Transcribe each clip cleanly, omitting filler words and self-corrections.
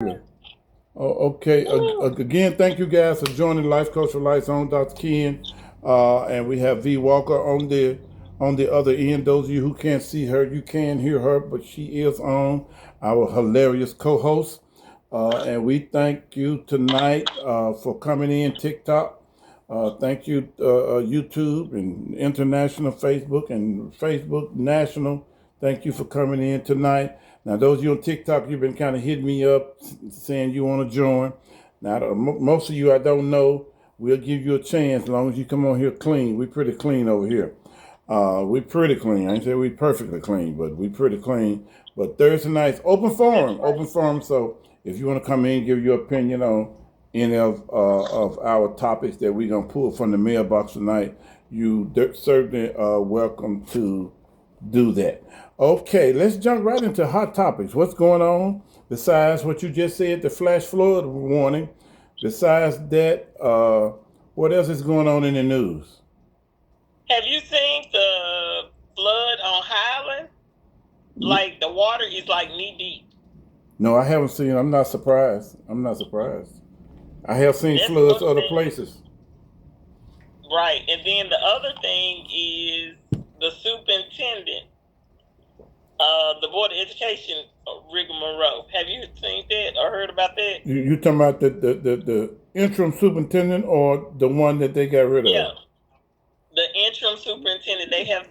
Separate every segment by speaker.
Speaker 1: Oh, okay. Again, thank you guys for joining Lifecoach for Lights on Dr. Ken, and we have V Walker on the other end. Those of you who can't see her, you can hear her, but she is on our hilarious co-host. And we thank you tonight for coming in TikTok. Thank you YouTube and International Facebook and Facebook National. Thank you for coming in tonight. Now, those of you on TikTok, you've been kind of hitting me up saying you want to join. Now, most of you I don't know. We'll give you a chance as long as you come on here clean. We're pretty clean over here. We pretty clean. I ain't say we perfectly clean, but we pretty clean. But Thursday nights, open forum. So if you want to come in, give your opinion on any of our topics that we're gonna pull from the mailbox tonight, you certainly are welcome to do that. Okay, let's jump right into hot topics. What's going on besides what you just said, the flash flood warning? Besides that, what else is going on in the news?
Speaker 2: Have you seen the flood on Highland? Like the water is like knee deep.
Speaker 1: No, I haven't seen. I'm not surprised. I have seen
Speaker 2: That's
Speaker 1: floods
Speaker 2: one
Speaker 1: other
Speaker 2: thing.
Speaker 1: places.
Speaker 2: Right. And then the other thing is the superintendent, the Board of Education, rigmarole. Have you seen that or heard about that?
Speaker 1: You talking about the interim superintendent or the one that they got rid
Speaker 2: Yeah.
Speaker 1: of?
Speaker 2: The interim superintendent, they have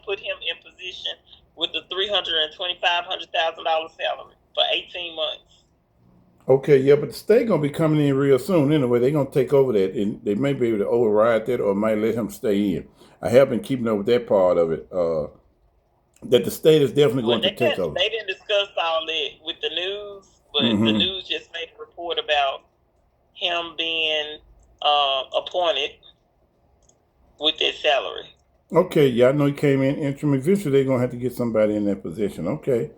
Speaker 2: put him in position with the $325,000 salary for 18 months.
Speaker 1: Okay, yeah, but the state gonna be coming in real soon anyway. They're gonna take over that, and they may be able to override that, or might let him stay in. I have been keeping up with that part of it. That the state is definitely
Speaker 2: Well,
Speaker 1: going to take over.
Speaker 2: they didn't discuss all that with the news, but the
Speaker 1: Mm-hmm.
Speaker 2: news just made a report about him being appointed with that salary.
Speaker 1: Okay, yeah, I know he came in interim. Eventually, they're gonna have to get somebody in that position. Okay,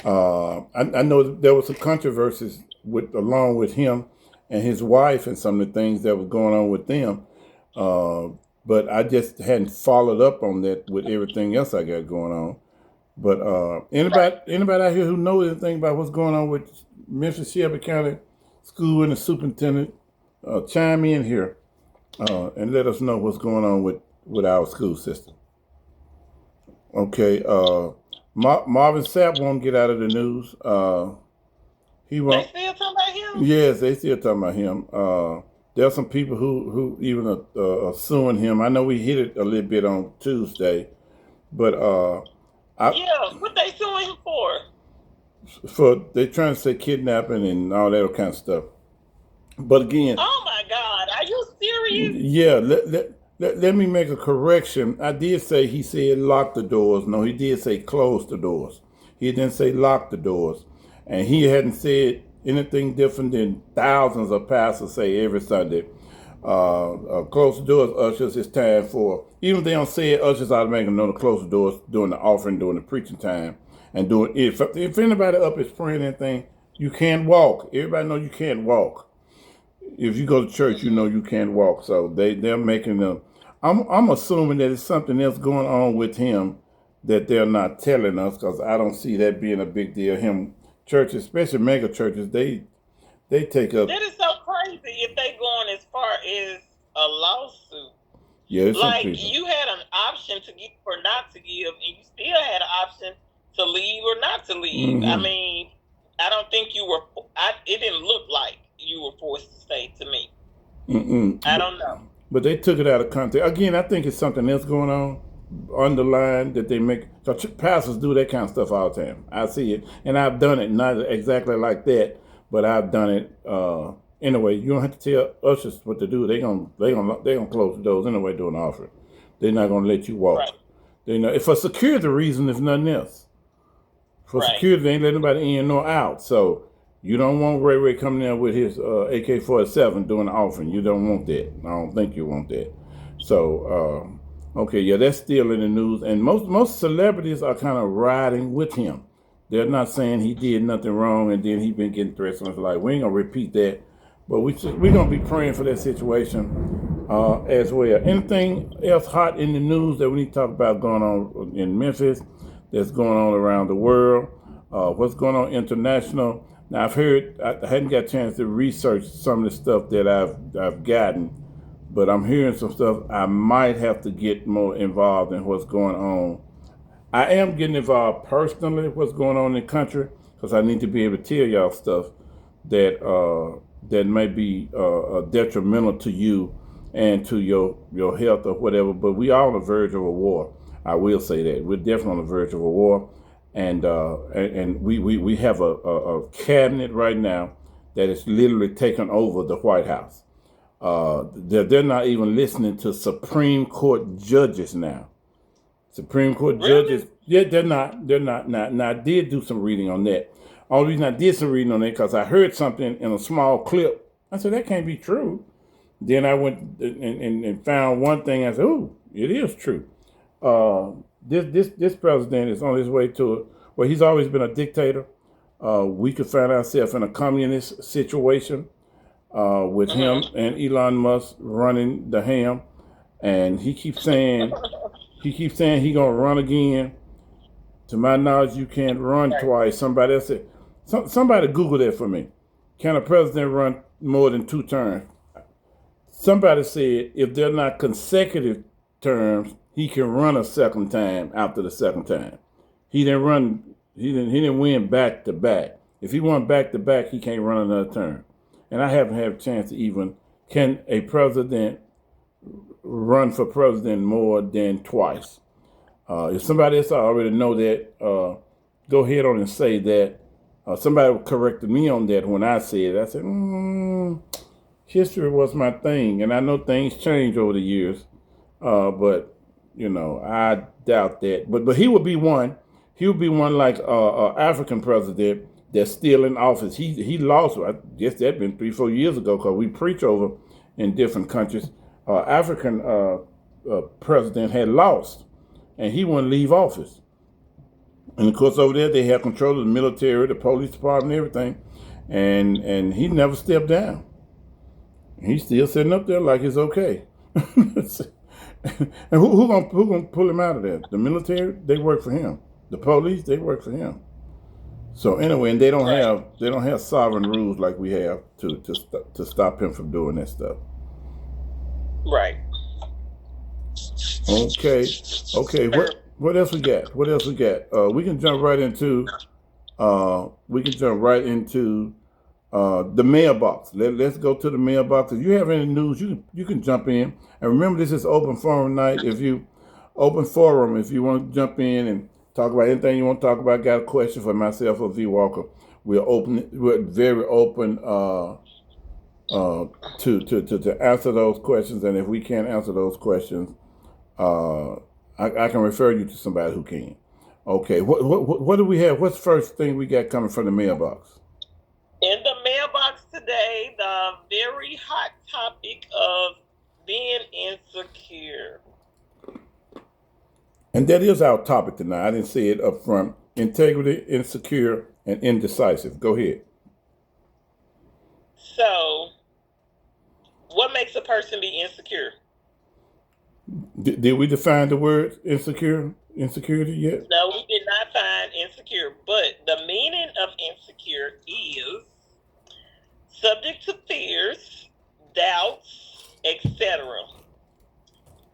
Speaker 1: I know there was some controversies with along with him and his wife and some of the things that was going on with them. Uh, but I just hadn't followed up on that with everything else I got going on. But
Speaker 2: Right.
Speaker 1: anybody out here who knows anything about what's going on with Memphis Shelby County School and the superintendent, chime in here and let us know what's going on with our school system. Okay, Marvin Sapp won't get out of the news. He
Speaker 2: They
Speaker 1: won't.
Speaker 2: still talking about him?
Speaker 1: Yes, they still talking about him. There are some people who even are suing him. I know we hit it a little bit on Tuesday, but I
Speaker 2: Yeah. What they suing him for?
Speaker 1: for they trying to say kidnapping and all that kind of stuff. But again,
Speaker 2: Oh my God. Are you serious?
Speaker 1: yeah, let me make a correction. I did say he said lock the doors. No, he did say close the doors. He didn't say lock the doors. And he hadn't said anything different than thousands of pastors say every Sunday. Close the doors, ushers, it's time for, even if they don't say it, ushers automatically know to close the doors during the offering, during the preaching time. And doing if anybody up is praying anything, you can't walk. Everybody know you can't walk. If you go to church, you know you can't walk. So they're making them. I'm assuming that it's something else going on with him that they're not telling us because I don't see that being a big deal. Him churches, especially mega churches, they take up.
Speaker 2: That is so crazy if they going as far as a lawsuit.
Speaker 1: Yeah, there's some
Speaker 2: Like
Speaker 1: people.
Speaker 2: you had an option to give or not to give, and you still had an option to leave or not to leave. I
Speaker 1: Mm-hmm.
Speaker 2: mean, I don't think you were. It didn't look like you were forced to stay to me.
Speaker 1: Mm-mm.
Speaker 2: I don't know.
Speaker 1: But they took it out of context. Again, I think it's something else going on underlying that they make. So pastors do that kind of stuff all the time. I see it, and I've done it not exactly like that, but I've done it. Anyway, you don't have to tell ushers what to do. They gonna close the doors anyway during the offering. They're not gonna let you
Speaker 2: Right.
Speaker 1: walk. They know if for security reason, if nothing else. For
Speaker 2: Right.
Speaker 1: security, they ain't let anybody in nor out. So you don't want Ray Ray coming in with his AK-47 doing the offering. You don't want that. I don't think you want that. So okay, yeah, that's still in the news, and most celebrities are kind of riding with him. They're not saying he did nothing wrong, and then he been getting threats. And it's like we ain't gonna repeat that, but we're gonna be praying for that situation as well. Anything else hot in the news that we need to talk about going on in Memphis? That's going on around the world? What's going on international? Now I've heard I hadn't got a chance to research some of the stuff that I've gotten, but I'm hearing some stuff I might have to get more involved in what's going on. I am getting involved personally with what's going on in the country because I need to be able to tell y'all stuff that that may be detrimental to you and to your health or whatever. But we are on the verge of a war. I will say that we're definitely on the verge of a war, and we have a cabinet right now that is literally taking over the White House. They're not even listening to Supreme Court judges now. Supreme Court
Speaker 2: Really?
Speaker 1: judges, yeah, they're not. They're not. Now I did do some reading on that. Only reason I did some reading on that because I heard something in a small clip. I said that can't be true. Then I went and found one thing. I said, "Oh, it is true." Uh, this president is on his way to. Well, he's always been a dictator. We could find ourselves in a communist situation with him
Speaker 2: Mm-hmm.
Speaker 1: and Elon Musk running the ham, and he keeps saying he gonna run again. To my knowledge, you can't run
Speaker 2: Right.
Speaker 1: twice. Somebody else said, somebody Google that for me. Can a president run more than 2 terms? Somebody said if they're not consecutive terms, he can run a second time after the second time. He didn't run. He didn't win back to back. If he won back to back, he can't run another term. And I haven't had a chance to even can a president run for president more than twice. If somebody else already know that, go ahead on and say that. Somebody corrected me on that when I said it. I said, history was my thing, and I know things change over the years, but I doubt that. But he would be one. He would be one like African president that's still in office. He lost. I guess that been 3 4 years ago because we preach over in different countries. African president had lost, and he wouldn't leave office. And of course, over there they have control of the military, the police department, everything, and he never stepped down. He's still sitting up there like it's okay. And who gonna pull him out of there? The military, they work for him. The police, they work for him. So anyway, and
Speaker 2: Right.
Speaker 1: they don't have sovereign rules like we have to stop him from doing that stuff.
Speaker 2: Right.
Speaker 1: Okay, okay. What else we got? What else we got? We can jump right into the mailbox. Let's go to the mailbox. If you have any news, you can jump in. And remember, this is open forum night. If you want to jump in and talk about anything you want to talk about, got a question for myself or V Walker, we're open. We're very open uh, to answer those questions. And if we can't answer those questions, uh, I can refer you to somebody who can. Okay, what do we have? What's the first thing we got coming from the mailbox?
Speaker 2: In the mailbox today, the very hot topic of being insecure.
Speaker 1: And that is our topic tonight. I didn't say it up front. Integrity, insecure, and indecisive. Go ahead.
Speaker 2: So, what makes a person be insecure?
Speaker 1: Did we define the word insecurity yet?
Speaker 2: No, we did not find insecure, but the meaning of insecure is subject to fears, doubts, etc.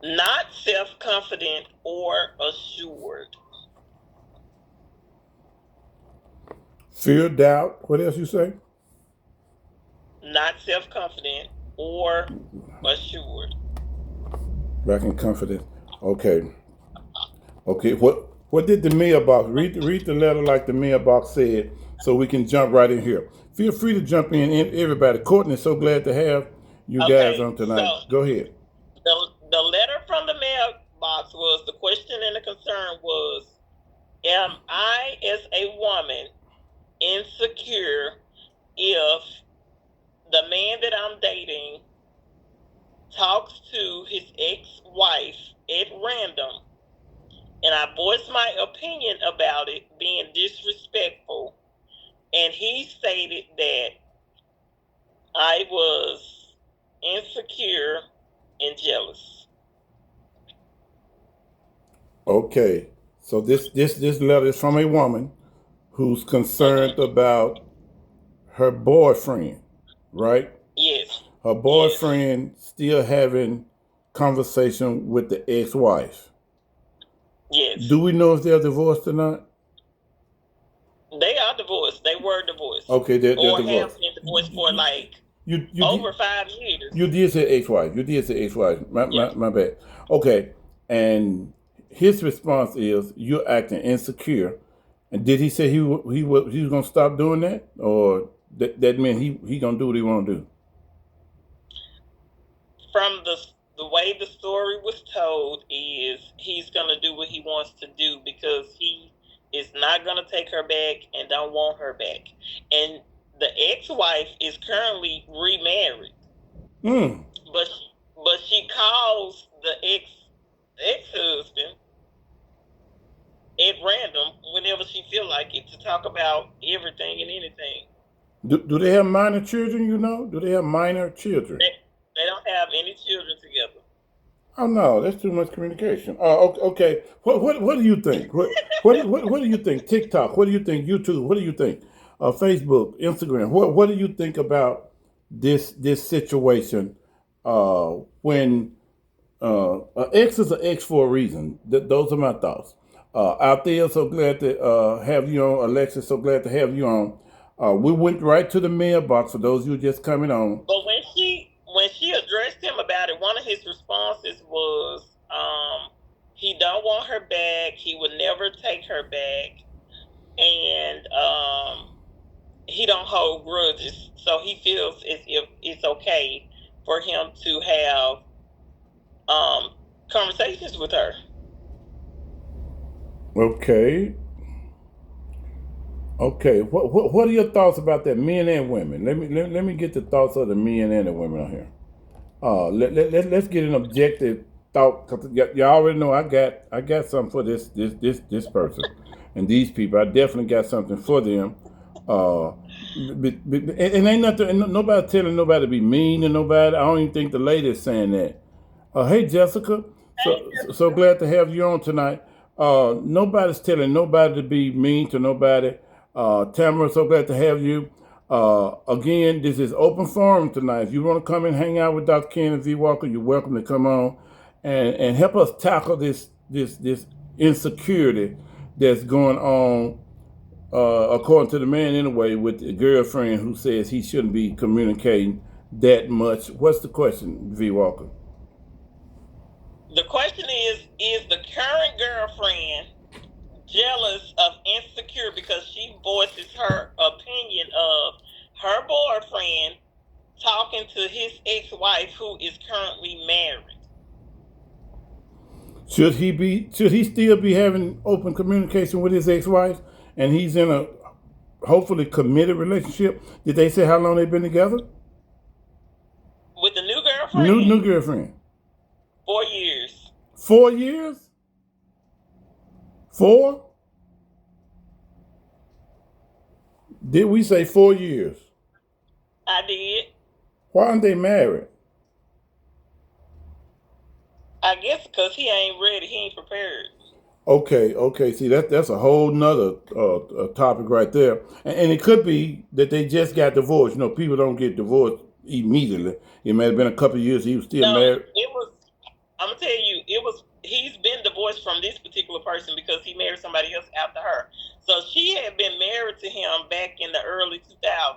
Speaker 2: Not self confident or assured.
Speaker 1: Fear, doubt. What else you say?
Speaker 2: Not self confident or assured.
Speaker 1: Back in confidence. Okay. Okay. What did the mailbox read the letter like the mailbox said so we can jump right in here. Feel free to jump in, everybody. Courtney, so glad to have you guys
Speaker 2: Okay,
Speaker 1: on tonight.
Speaker 2: so
Speaker 1: Go ahead.
Speaker 2: the letter from the mailbox was the question and the concern was: am I, as a woman, insecure if the man that I'm dating talks to his ex-wife at random, and I voiced my opinion about it being disrespectful, and he stated that I was insecure and jealous.
Speaker 1: Okay. So this letter is from a woman who's concerned
Speaker 2: Mm-hmm.
Speaker 1: about her boyfriend, right?
Speaker 2: Yes.
Speaker 1: Her
Speaker 2: Yes.
Speaker 1: boyfriend still having conversation with the ex-wife.
Speaker 2: Yes.
Speaker 1: Do we know if they're divorced or not?
Speaker 2: They are divorced. They were divorced.
Speaker 1: Okay, they're
Speaker 2: Or have
Speaker 1: divorced.
Speaker 2: been divorced for like
Speaker 1: You you did
Speaker 2: over 5 years.
Speaker 1: you did say ex-wife. You did say ex-wife.
Speaker 2: Yeah.
Speaker 1: My bad. Okay, and his response is you're acting insecure. And did he say he was gonna stop doing that, or that meant he gonna do what he want to do?
Speaker 2: From the way the story was told is he's gonna do what he wants to do because he is not gonna take her back and don't want her back. And the ex-wife is currently remarried,
Speaker 1: Mm.
Speaker 2: but she calls the ex-husband at random whenever she feel like it to talk about everything and anything.
Speaker 1: Do they have minor children? You know, do they have minor children?
Speaker 2: They, they don't have any children together.
Speaker 1: Oh no, that's too much communication. Oh, okay. What do you think? What do you think? TikTok. What do you think? YouTube. What do you think? Facebook, Instagram. What do you think about this situation? When X is an X for a reason. Those are my thoughts. Out there, so glad to have you on, Alexis. So glad to have you on. We went right to the mailbox for those of you just coming on.
Speaker 2: But when she addressed him about it, one of his responses was, he don't want her back. He would never take her back, and he don't hold grudges. So he feels as if it's okay for him to have conversations with her.
Speaker 1: Okay. Okay, what are your thoughts about that, men and women? Let me get the thoughts of the men and the women on here. Let's get an objective thought. Cause you already know I got something for this person and these people. I definitely got something for them. And ain't nothing. And nobody telling nobody to be mean to nobody. I don't even think the lady is saying that. Hey Jessica,
Speaker 2: Hey,
Speaker 1: so glad to have you on tonight. Nobody's telling nobody to be mean to nobody. Tamara, so glad to have you. Again, this is open forum tonight. If you want to come and hang out with Dr. Ken and V Walker, you're welcome to come on and help us tackle this insecurity that's going on. According to the man, anyway, with the girlfriend who says he shouldn't be communicating that much. What's the question, V Walker?
Speaker 2: the question is the current girlfriend jealous of insecure because she voices her opinion of her boyfriend talking to his ex-wife who is currently married?
Speaker 1: Should he still be having open communication with his ex-wife, and he's in a hopefully committed relationship? Did they say how long they've been together?
Speaker 2: With the new
Speaker 1: New
Speaker 2: girlfriend?
Speaker 1: girlfriend.
Speaker 2: 4 years.
Speaker 1: 4 years. Four? Did we say 4 years?
Speaker 2: I did.
Speaker 1: Why aren't they married?
Speaker 2: I guess because he ain't ready. He ain't prepared.
Speaker 1: Okay. See, that's a whole nother topic right there, and it could be that they just got divorced. You know, people don't get divorced immediately. It may have been a couple of years. He was still
Speaker 2: No,
Speaker 1: married.
Speaker 2: it was. I'm gonna tell you, it was. He's been divorced from this particular person because he married somebody else after her. So she had been married to him back in the early 2000s.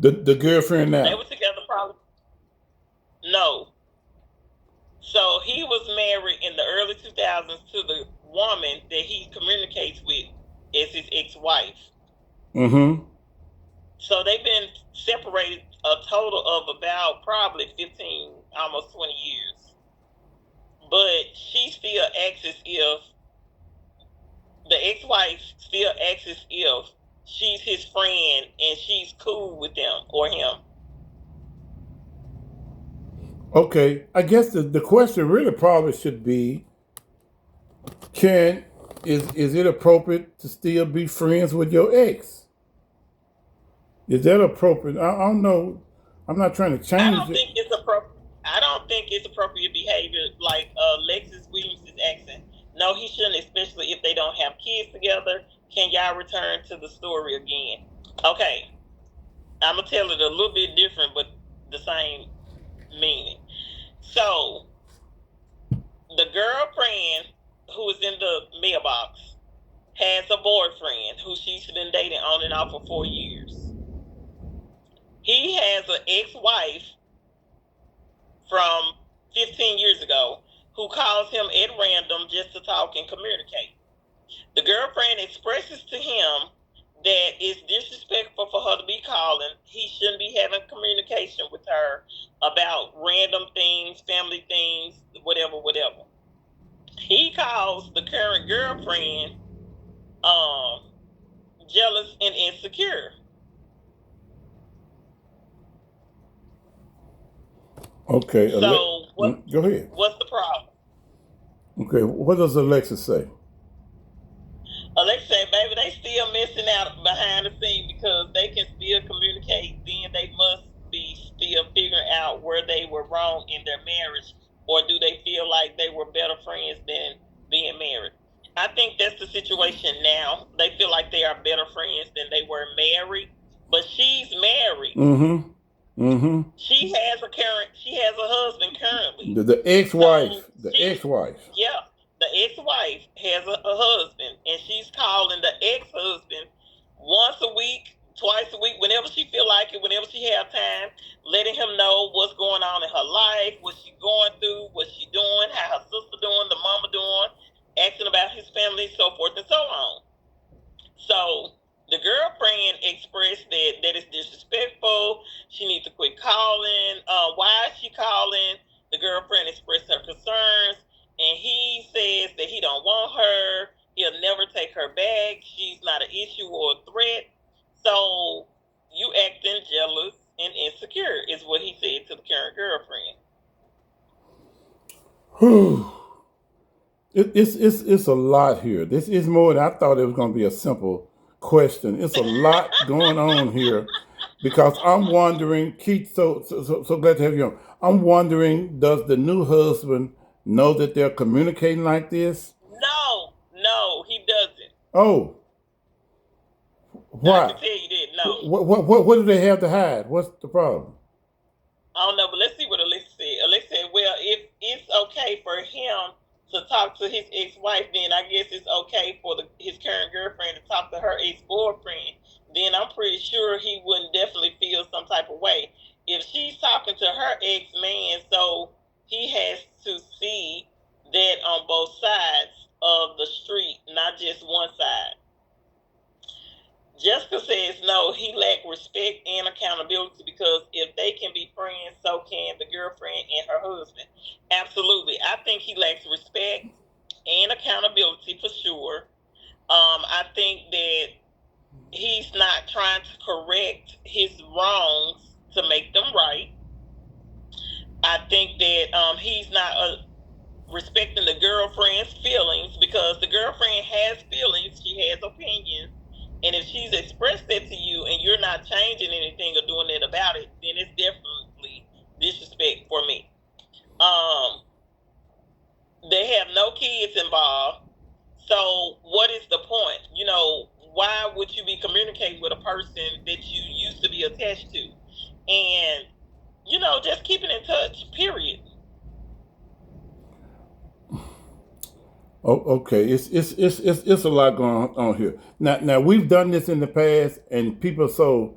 Speaker 1: The girlfriend
Speaker 2: They
Speaker 1: now.
Speaker 2: were together probably. No. So he was married in the early 2000s to the woman that he communicates with as his ex-wife.
Speaker 1: Mm-hmm.
Speaker 2: So they've been separated a total of about probably 15, almost 20 years. But she still acts as if the ex-wife still acts as if she's his friend and she's cool with them or him.
Speaker 1: Okay, I guess the question really probably should be: Can is it appropriate to still be friends with your ex? Is that appropriate? I don't know. I'm not trying to
Speaker 2: I
Speaker 1: change
Speaker 2: don't
Speaker 1: it.
Speaker 2: think it's appropriate. I don't think it's appropriate behavior like Lexus Williams is asking. No, he shouldn't, especially if they don't have kids together. Can y'all return to the story again? Okay. I'm gonna tell it a little bit different, but the same meaning. So the girlfriend who is in the mailbox has a boyfriend who she's been dating on and off for 4 years. He has an ex-wife from 15 years ago who calls him at random just to talk and communicate. The girlfriend expresses to him that it's disrespectful for her to be calling. He shouldn't be having communication with her about random things, family things, whatever, whatever. He calls the current girlfriend jealous and insecure.
Speaker 1: Okay,
Speaker 2: So
Speaker 1: go ahead.
Speaker 2: what's the problem?
Speaker 1: Okay, what does Alexis say?
Speaker 2: Alexa said, baby, they still missing out behind the scene because they can still communicate. Then they must be still figuring out where they were wrong in their marriage, or do they feel like they were better friends than being married? I think that's the situation now. They feel like they are better friends than they were married, but she's married.
Speaker 1: Mm-hmm. Mm-hmm.
Speaker 2: She has a husband currently.
Speaker 1: The ex-wife.
Speaker 2: So
Speaker 1: the ex-wife.
Speaker 2: Yeah, the ex-wife has a husband, and she's calling the ex-husband once a week, twice a week, whenever she feel like it, whenever she have time, letting him know what's going on in her life, what she going through, what she doing, how her sister doing, the mama doing, asking about his family, so forth and so on. So the girlfriend expressed that it's disrespectful. She needs to quit calling. Why is she calling? The girlfriend expressed her concerns, and he says that he don't want her. He'll never take her back. She's not an issue or a threat. So you acting jealous and insecure is what he said to the current girlfriend.
Speaker 1: It's a lot here. This is more than I thought it was going to be a simple question. It's a lot going on here because I'm wondering, Keith. So glad to have you on. I'm wondering, does the new husband know that they're communicating like this?
Speaker 2: No, he doesn't.
Speaker 1: Oh,
Speaker 2: I
Speaker 1: why?
Speaker 2: can tell you that. No,
Speaker 1: What do they have to hide? What's the problem?
Speaker 2: I don't know, but let's see what Alexa said. Alexa said, well, if it's okay for him to talk to his ex-wife, then I guess it's okay for his current girlfriend to talk to her ex-boyfriend. Then I'm pretty sure he wouldn't definitely feel some type of way. If she's talking to her ex-man, so he has to see that on both sides of the street, not just one side. Jessica says no, he lacked respect and accountability because if they can be friends, so can the girlfriend and her husband. Absolutely. I think he lacks respect and accountability for sure. I think that he's not trying to correct his wrongs to make them right. I think that he's not respecting the girlfriend's feelings because the girlfriend has feelings, she has opinions. And if she's expressed that to you and you're not changing anything or doing it about it, then it's definitely disrespect for me. They have no kids involved. So what is the point? Why would you be communicating with a person that you used to be attached to? And, just keeping in touch, period.
Speaker 1: Oh, okay. It's a lot going on here. Now we've done this in the past, and people are so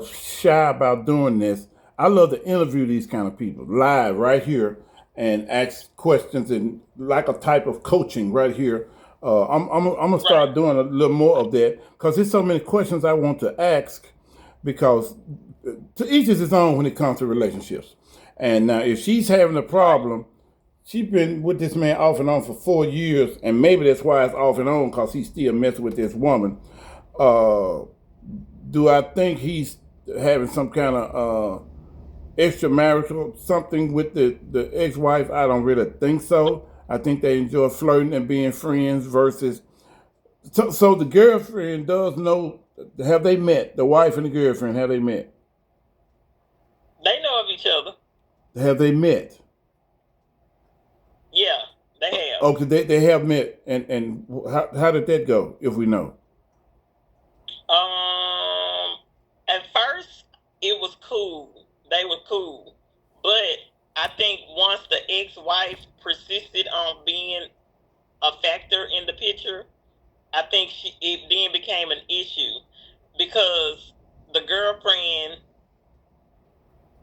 Speaker 1: shy about doing this. I love to interview these kind of people live right here and ask questions and like a type of coaching right here. I'm gonna start doing a little more of that because there's so many questions I want to ask because to each is his own when it comes to relationships. And now if she's having a problem, she's been with this man off and on for 4 years, and maybe that's why it's off and on because he's still messing with this woman. Uh, do I think he's having some kind of extramarital something with the ex-wife? I don't really think so. I think they enjoy flirting and being friends versus. So the girlfriend does know. Have they met? The wife and the girlfriend, have they met?
Speaker 2: They know of each other.
Speaker 1: Have they met?
Speaker 2: Yeah, they have.
Speaker 1: Okay, they have met, and how did that go? If we know,
Speaker 2: At first, cool. They were cool. But I think once the ex-wife persisted on being a factor in the picture, I think it then became an issue because the girlfriend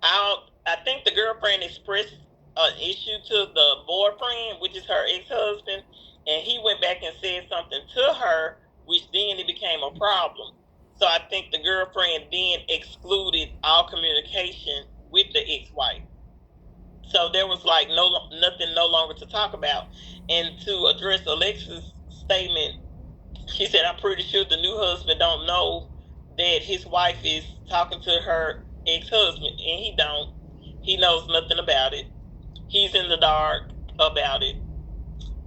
Speaker 2: I think the girlfriend expressed an issue to the boyfriend, which is her ex-husband, and he went back and said something to her, which then it became a problem. So I think the girlfriend then excluded all communication with the ex-wife. So there was like nothing no longer to talk about. And to address Alexa's statement, she said, "I'm pretty sure the new husband don't know that his wife is talking to her ex-husband, and he don't. He knows nothing about it. He's in the dark about it."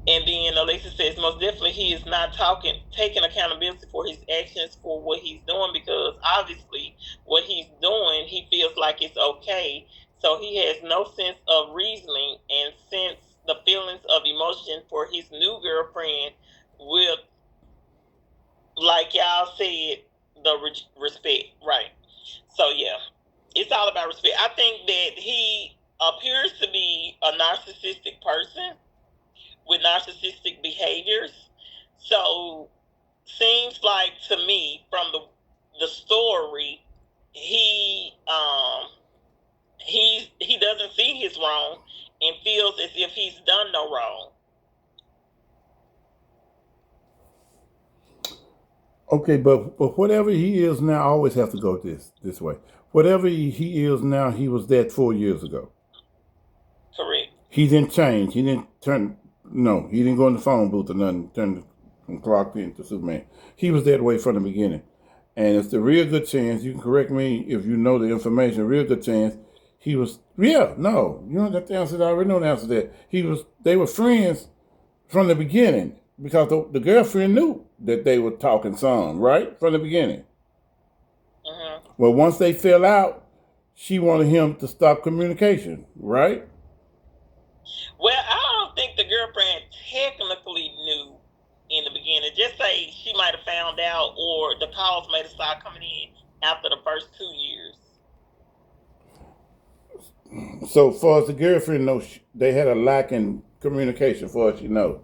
Speaker 2: And then Alexa says, "Most definitely, he is not taking accountability for his actions for what he's doing because obviously, what he's doing, he feels like it's okay. So he has no sense of reasoning, and since the feelings of emotion for his new girlfriend will, like y'all said, the respect, right? So yeah, it's all about respect. I think that he appears to be a narcissistic person with narcissistic behaviors. So seems like to me from the story, he doesn't see his wrong and feels as if he's done no wrong.
Speaker 1: Okay, but whatever he is now, I always have to go this way. Whatever he is now, he was that 4 years ago.
Speaker 2: Correct.
Speaker 1: He didn't change. He didn't turn. No, he didn't go in the phone booth or nothing. Turn from Clark Kent to Superman. He was that way from the beginning, and it's a real good chance. You can correct me if you know the information. A real good chance he was. Yeah, no, you don't got the answer. I already know the answer to that. He was. They were friends from the beginning because the girlfriend knew that they were talking some right from the beginning.
Speaker 2: Mm-hmm.
Speaker 1: Well, once they fell out, she wanted him to stop communication, right?
Speaker 2: Well, I don't think the girlfriend technically knew in the beginning. Just say she might have found out, or the calls might have started coming in after the first 2 years.
Speaker 1: So far as the girlfriend knows, they had a lack in communication. Far as you know,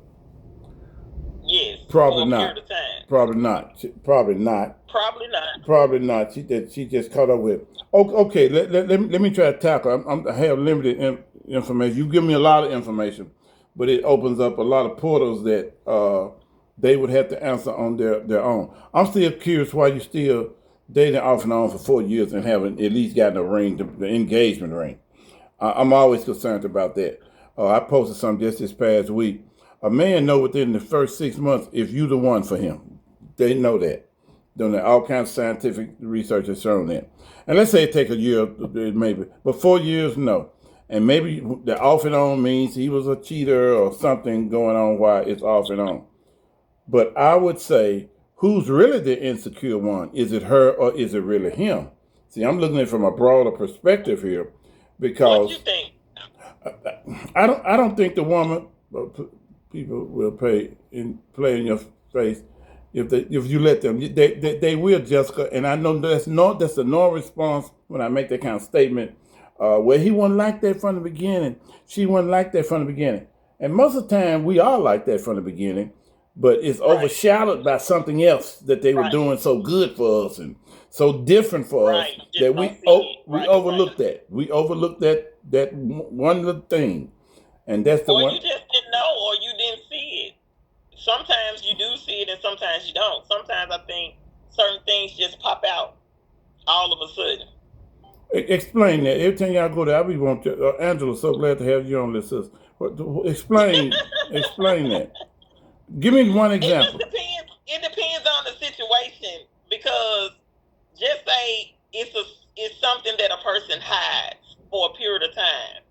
Speaker 2: Yes,
Speaker 1: probably
Speaker 2: for a period
Speaker 1: not.
Speaker 2: of time.
Speaker 1: Probably not. Probably not.
Speaker 2: Probably not.
Speaker 1: Probably not. She just caught up with. Okay, let me try to tackle. I have limited information. You give me a lot of information, but it opens up a lot of portals that they would have to answer on their own. I'm still curious why you still dating off and on for 4 years and haven't at least gotten a ring, the engagement ring. I'm always concerned about that. I posted something just this past week. A man know within the first 6 months if you the one for him. They know that. Doing all kinds of scientific research has shown that. And let's say it take a year, maybe, but 4 years, no. And maybe the off and on means he was a cheater or something going on while it's off and on. But I would say, who's really the insecure one? Is it her or is it really him? See, I'm looking at it from a broader perspective here,
Speaker 2: What you
Speaker 1: because
Speaker 2: think?
Speaker 1: I don't think the woman people will play in your face if you let them. They will, Jessica, and I know that's a no response when I make that kind of statement. Where he wasn't like that from the beginning, she wasn't like that from the beginning, and most of the time we are like that from the beginning, but it's
Speaker 2: Right.
Speaker 1: overshadowed by something else that they were
Speaker 2: Right.
Speaker 1: doing so good for us and so different for us
Speaker 2: Right. You
Speaker 1: that
Speaker 2: just don't see it.
Speaker 1: we
Speaker 2: Right.
Speaker 1: overlooked that. We overlooked that one little thing, and that's the
Speaker 2: Or you
Speaker 1: one.
Speaker 2: just didn't know, or you didn't see it. Sometimes you do see it, and sometimes you don't. Sometimes I think certain things just pop out all of a sudden.
Speaker 1: Explain that. Every time y'all go there, I be want to. Angela, so glad to have you on this. Explain that. Give me one
Speaker 2: It just
Speaker 1: example.
Speaker 2: depends. It depends on the situation because just say it's something that a person hides for a period of time.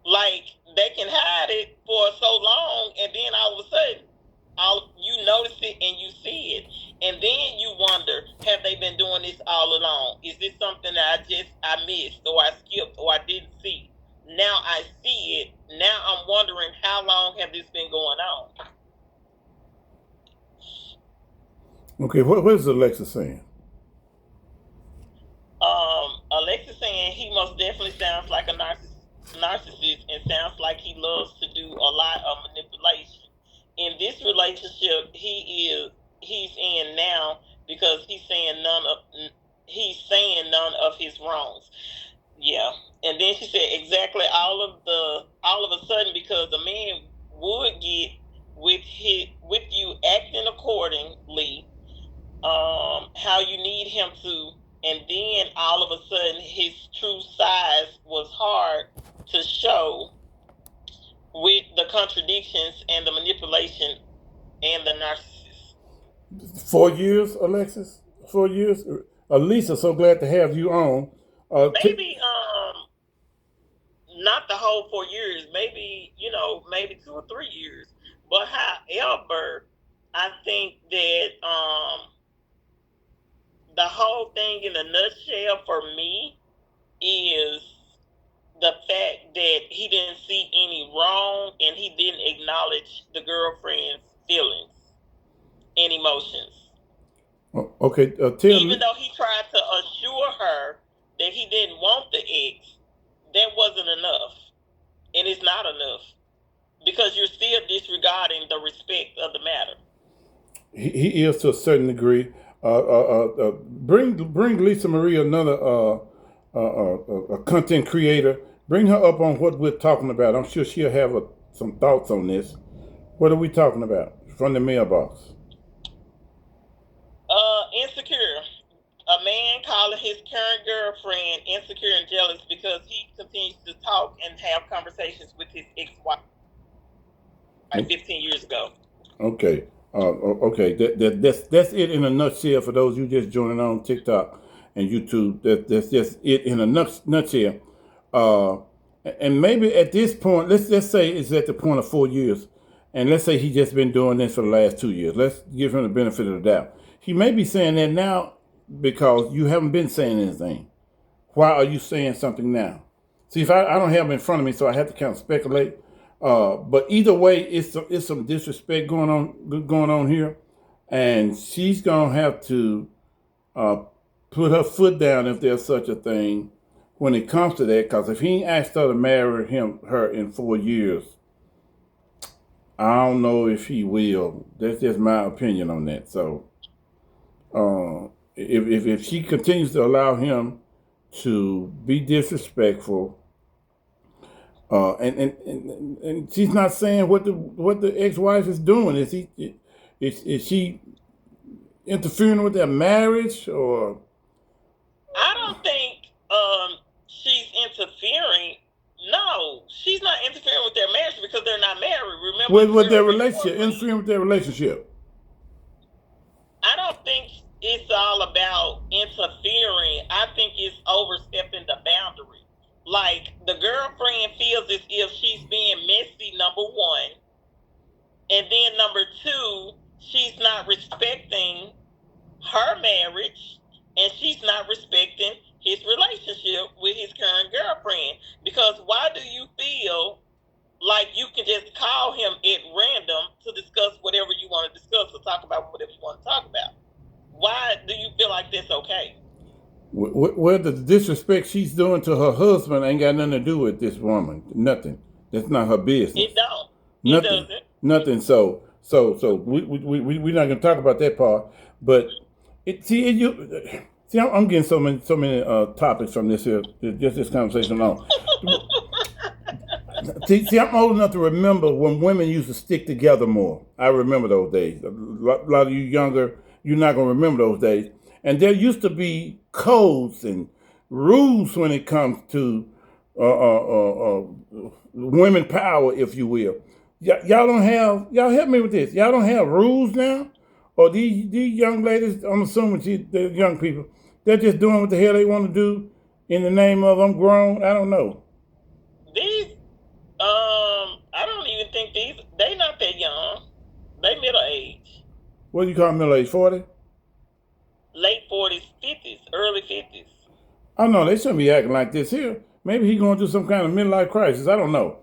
Speaker 2: Like they can hide it for so long, and then all of a sudden, all you notice it and you see it, and then you wonder, have they been doing this all along? Is this something that I missed, or I skipped, or I didn't see? Now I see it. Now I'm wondering how long have this been going on?
Speaker 1: Okay, what is Alexa saying?
Speaker 2: Alexa most definitely sounds like a narcissist, and sounds like he loves to do a lot of manipulation. In this relationship, he's in now because he's saying none of his wrongs. Yeah. And then she said exactly all of a sudden, because the man would get with you acting accordingly, how you need him to, and then all of a sudden his true size was hard to show with the contradictions and the manipulation and the narcissist.
Speaker 1: 4 years, Alexis? 4 years? Lisa, so glad to have you on.
Speaker 2: Maybe not the whole 4 years, maybe, maybe 2 or 3 years. But however, I think that the whole thing in a nutshell for me is the fact that he didn't see any wrong and he didn't acknowledge the girlfriend's feelings and emotions.
Speaker 1: Okay,
Speaker 2: even though he tried to assure her that he didn't want the ex, that wasn't enough. And it's not enough because you're still disregarding the respect of the matter.
Speaker 1: He is to a certain degree. Bring Lisa Marie, another content creator. Bring her up on what we're talking about. I'm sure she'll have some thoughts on this. What are we talking about from the mailbox?
Speaker 2: Insecure. A man calling his current girlfriend insecure and jealous because he continues to talk and have conversations with his ex-wife like 15 years ago.
Speaker 1: Okay. Okay. That's it in a nutshell for those you just joining on TikTok and YouTube. That's just it in a nutshell. And maybe at this point, let's say it's at the point of 4 years, and let's say he just been doing this for the last 2 years. Let's give him the benefit of the doubt. He may be saying that now because you haven't been saying anything. Why are you saying something now? See, if I don't have it in front of me, so I have to kind of speculate. But either way, it's some disrespect going on here, and she's gonna have to put her foot down if there's such a thing when it comes to that. Because if he asked her to marry her in 4 years, I don't know if he will. That's just my opinion on that. So, if she continues to allow him to be disrespectful, and she's not saying what the ex-wife is doing. Is she interfering with their marriage, or?
Speaker 2: I don't think she's interfering. No, she's not interfering with their marriage because they're not married. Remember,
Speaker 1: with their relationship, interfering with their relationship.
Speaker 2: I don't think it's all about interfering. I think it's overstepping the boundary. Like, the girlfriend feels as if she's being messy, number one. And then number two, she's not respecting her marriage, and she's not respecting his relationship with his current girlfriend. Because why do you feel like you can just call him at random to discuss whatever you want to discuss or talk about whatever you want to talk about? Why do you feel like that's okay?
Speaker 1: Well, the disrespect she's doing to her husband ain't got nothing to do with this woman. Nothing. That's not her business.
Speaker 2: It don't.
Speaker 1: Nothing.
Speaker 2: It doesn't.
Speaker 1: Nothing. So we're not gonna talk about that part. But I'm getting so many topics from this here, just this conversation alone. See, I'm old enough to remember when women used to stick together more. I remember those days. A lot of you younger, you're not gonna remember those days. And there used to be codes and rules when it comes to women power, if you will. Y'all don't have. Y'all help me with this. Y'all don't have rules now, or these young ladies. I'm assuming the young people. They're just doing what the hell they want to do in the name of I'm grown. I don't know.
Speaker 2: I don't even think they not that young. They middle age.
Speaker 1: What do you call middle age? 40?
Speaker 2: Late 40s, 50s, early 50s.
Speaker 1: I know they shouldn't be acting like this here. Maybe he's going through some kind of midlife crisis. I don't know.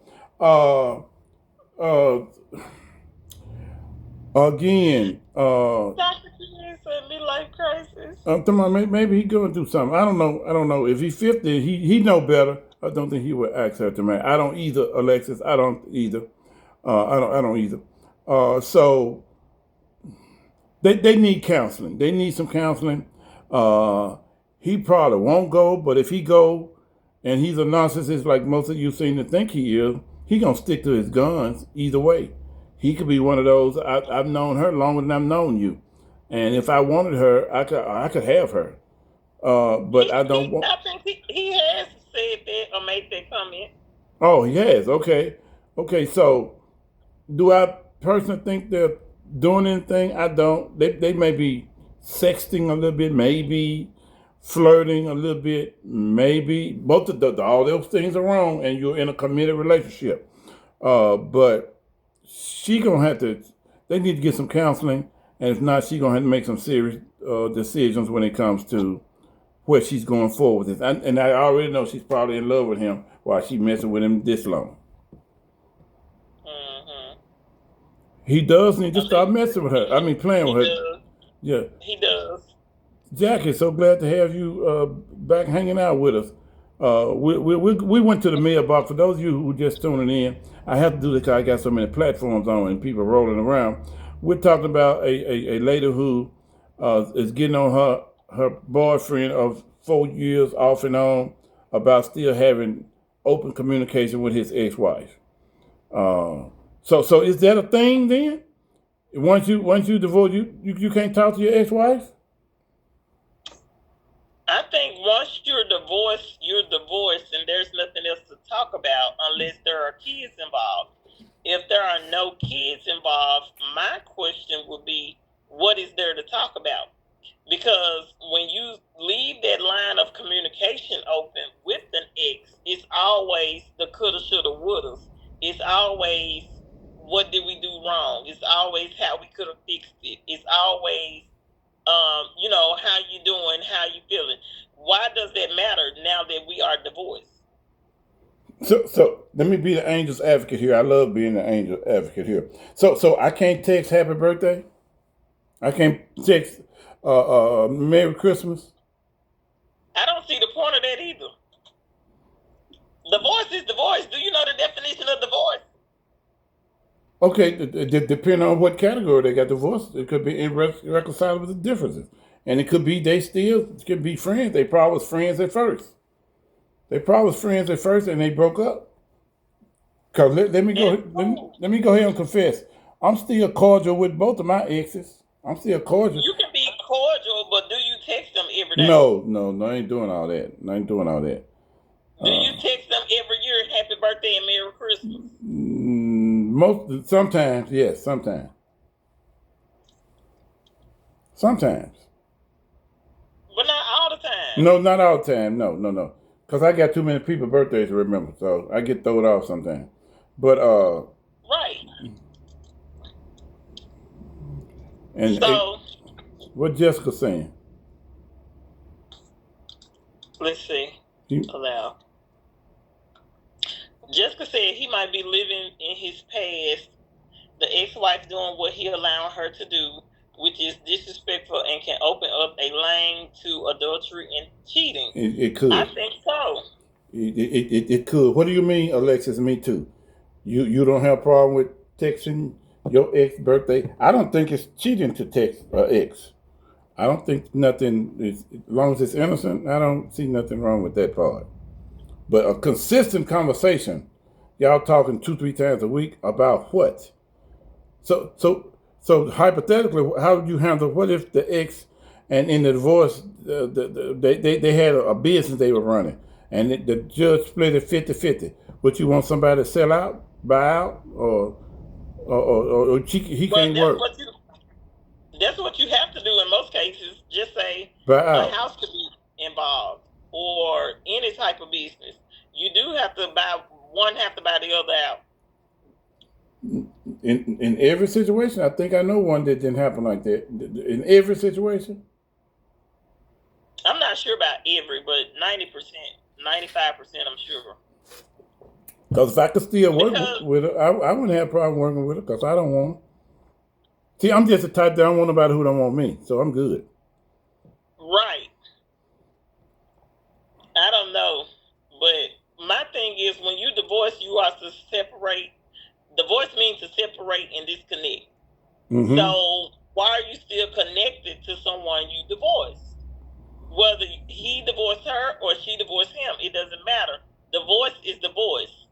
Speaker 1: Again.
Speaker 2: Dr. Kids, a midlife crisis?
Speaker 1: I'm talking about maybe he going through something. I don't know. I don't know. If he's 50, he know better. I don't think he would ask her to marry. I don't either, Alexis. I don't either. I don't either. So they need counseling. They need some counseling. He probably won't go, but if he go and he's a narcissist like most of you seem to think he is, he gonna stick to his guns either way. He could be one of those. I've known her longer than I've known you, and if I wanted her, I could have her. But I don't want.
Speaker 2: I think he has said that or made that comment.
Speaker 1: Oh, he has. Okay, okay. So do I personally think they're doing anything? I don't. They may be sexting a little bit, maybe flirting a little bit, maybe. Both of all those things are wrong, and you're in a committed relationship. But she gonna have to. They need to get some counseling, and if not, she gonna have to make some serious decisions when it comes to where she's going forward with this. And I already know she's probably in love with him while she messing with him this long.
Speaker 2: Mm-hmm.
Speaker 1: He does need to start messing with her. I mean, playing with her.
Speaker 2: Does.
Speaker 1: Yeah.
Speaker 2: He does.
Speaker 1: Jackie, so glad to have you back hanging out with us. We went to the mailbox. For those of you who just tuning in, I have to do this because I got so many platforms on and people rolling around. We're talking about a lady who is getting on her boyfriend of 4 years off and on about still having open communication with his ex-wife. So is that a thing then? Once you divorce, you can't talk to your ex-wife?
Speaker 2: I think once you're divorced, and there's nothing else to talk about unless there are kids involved. If there are no kids involved, my question would be, what is there to talk about? Because when you leave that line of communication open with an ex, it's always the coulda, shoulda, wouldas. It's always, what did we do wrong? It's always how we could have fixed it. It's always, how you doing, how you feeling. Why does that matter now that we are divorced?
Speaker 1: So let me be the angel's advocate here. I love being the angel advocate here. So I can't text happy birthday. I can't text Merry Christmas.
Speaker 2: I don't see the point of that either. Divorce is divorce. Do you know the definition of divorce?
Speaker 1: Okay, depending on what category they got divorced, it could be irreconcilable differences, and it could be they still could be friends. They probably was friends at first. And they broke up. Cause let me go. Let me go ahead and confess. I'm still cordial with both of my exes. I'm still cordial.
Speaker 2: You can be cordial, but do you text them every day?
Speaker 1: No, I ain't doing all that.
Speaker 2: Do you text them every year, happy birthday and Merry Christmas?
Speaker 1: Sometimes, yes, sometimes.
Speaker 2: But not all the time.
Speaker 1: No, not all the time. No. Because I got too many people's birthdays to remember, so I get thrown off sometimes. But
Speaker 2: right.
Speaker 1: And
Speaker 2: so,
Speaker 1: what Jessica saying?
Speaker 2: Let's see. Allow. Jessica said he might be living in his past. The ex-wife doing what he allowing her to do, which is disrespectful and can open up a lane to adultery and cheating.
Speaker 1: It could.
Speaker 2: I think so.
Speaker 1: It could. What do you mean, Alexis? Me too. You don't have a problem with texting your ex birthday? I don't think it's cheating to text ex. I don't think nothing is, as long as it's innocent, I don't see nothing wrong with that part. But a consistent conversation, y'all talking 2-3 times a week about what? So hypothetically, how would you handle, what if the ex and in the divorce, they had a business they were running and the judge split it 50-50? Would you want somebody to sell out, buy out, or he can't work?
Speaker 2: That's what you have to do in most cases. Just say
Speaker 1: a
Speaker 2: house could be involved or any type of business. You do have to buy the other out.
Speaker 1: In every situation, I think I know one that didn't happen like that. In every situation,
Speaker 2: I'm not sure about every, but 90%, 95%, I'm sure.
Speaker 1: Because if I could still work with her, I wouldn't have a problem working with her because I don't want her. See, I'm just the type that I don't want nobody who don't want me, so I'm good.
Speaker 2: Right. I don't know, but my thing is when you divorce, you are to separate. Divorce means to separate and disconnect.
Speaker 1: Mm-hmm.
Speaker 2: So why are you still connected to someone you divorced? Whether he divorced her or she divorced him, it doesn't matter. Divorce is divorce.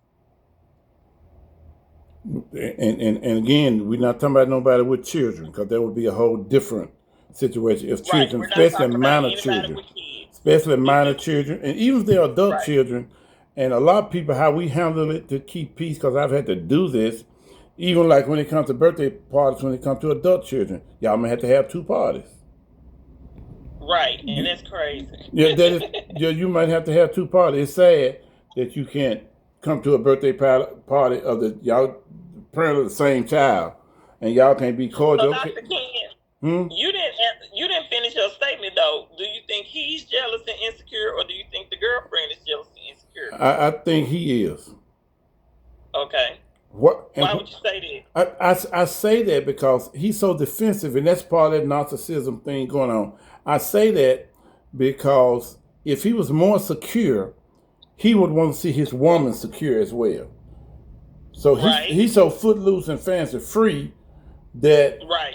Speaker 1: And again, we're not talking about nobody with children, because that would be a whole different situation. If
Speaker 2: Right.
Speaker 1: children,
Speaker 2: We're not
Speaker 1: especially
Speaker 2: talking about
Speaker 1: minor
Speaker 2: anybody
Speaker 1: children,
Speaker 2: with kids.
Speaker 1: especially
Speaker 2: It's
Speaker 1: minor
Speaker 2: just
Speaker 1: children, and even if they're adult
Speaker 2: right.
Speaker 1: children, and a lot of people, how we handle it to keep peace, because I've had to do this, even like when it comes to birthday parties, when it comes to adult children, y'all may have to have two parties.
Speaker 2: Right. And
Speaker 1: You,
Speaker 2: that's crazy.
Speaker 1: yeah, that is, yeah, you might have to have two parties. It's sad that you can't come to a birthday party of the y'all parent of the same child, and y'all can't be
Speaker 2: So
Speaker 1: cordial. Okay.
Speaker 2: Dr. Ken,
Speaker 1: Hmm?
Speaker 2: you didn't finish your statement though. Do you think he's jealous and insecure, or do you think the girlfriend is jealous and insecure?
Speaker 1: I think he is.
Speaker 2: Okay.
Speaker 1: What and
Speaker 2: Why would you say
Speaker 1: I say that because he's so defensive, and that's part of that narcissism thing going on. I say that because if he was more secure, he would want to see his woman secure as well. So
Speaker 2: that? Right.
Speaker 1: he's so footloose and fancy free that
Speaker 2: Right.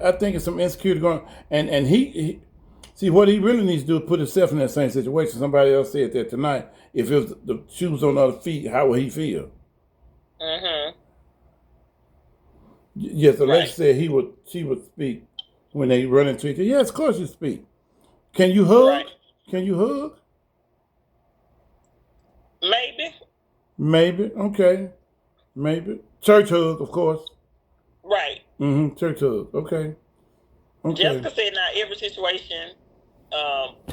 Speaker 1: I think it's some insecurity going on. And he see what he really needs to do is put himself in that same situation. Somebody else said that tonight. If it was the shoes on the other feet, how would he feel?
Speaker 2: Mm-hmm.
Speaker 1: Yes, Alexa
Speaker 2: Right.
Speaker 1: said she would speak when they run into each other. Yes, of course you speak. Can you hug?
Speaker 2: Right.
Speaker 1: Can you hug?
Speaker 2: Maybe.
Speaker 1: Maybe. Okay. Maybe. Church hug, of course.
Speaker 2: Right.
Speaker 1: Mm-hmm. Church hug. Okay. Okay.
Speaker 2: Jessica said not every situation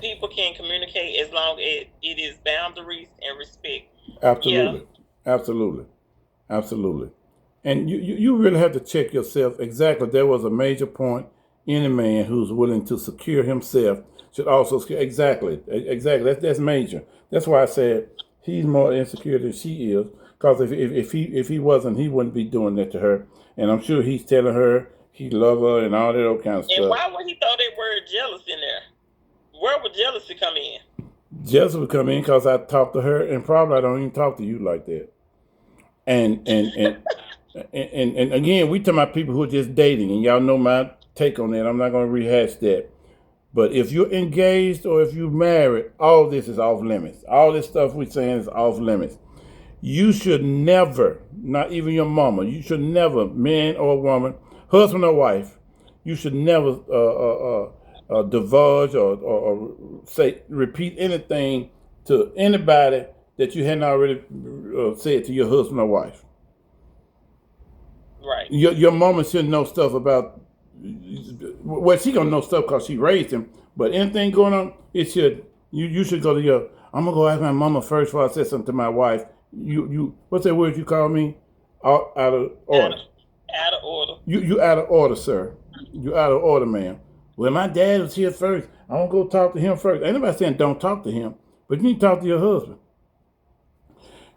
Speaker 2: people can communicate as long as it is boundaries and respect. Yeah.
Speaker 1: Absolutely. Absolutely. Absolutely. And you really have to check yourself. Exactly. There was a major point. Any man who's willing to secure himself should also secure. Exactly. Exactly. That's major. That's why I said he's more insecure than she is. Because if he wasn't, he wouldn't be doing that to her. And I'm sure he's telling her he love her and all that old kind of
Speaker 2: And
Speaker 1: stuff.
Speaker 2: why would he throw that word jealous in there? Where would jealousy come in?
Speaker 1: Jessica would come in because I talked to her, and probably I don't even talk to you like that. And and and and again, we talking about people who are just dating, and y'all know my take on that. I'm not going to rehash that. But if you're engaged or if you're married, all this is off limits. All this stuff we're saying is off limits. You should never, not even your mama, you should never, man or woman, husband or wife, you should never divulge or say, repeat anything to anybody that you hadn't already said to your husband or wife.
Speaker 2: Right.
Speaker 1: Your mama should know stuff about. Well, she gonna know stuff because she raised him. But anything going on, it should you should go to your. I'm gonna go ask my mama first before I say something to my wife. What's that word you call me? Out of order.
Speaker 2: Out of order.
Speaker 1: You out of order, sir. You out of order, ma'am. Well, my dad was here first. I want to go talk to him first. Ain't nobody saying don't talk to him, but you need to talk to your husband.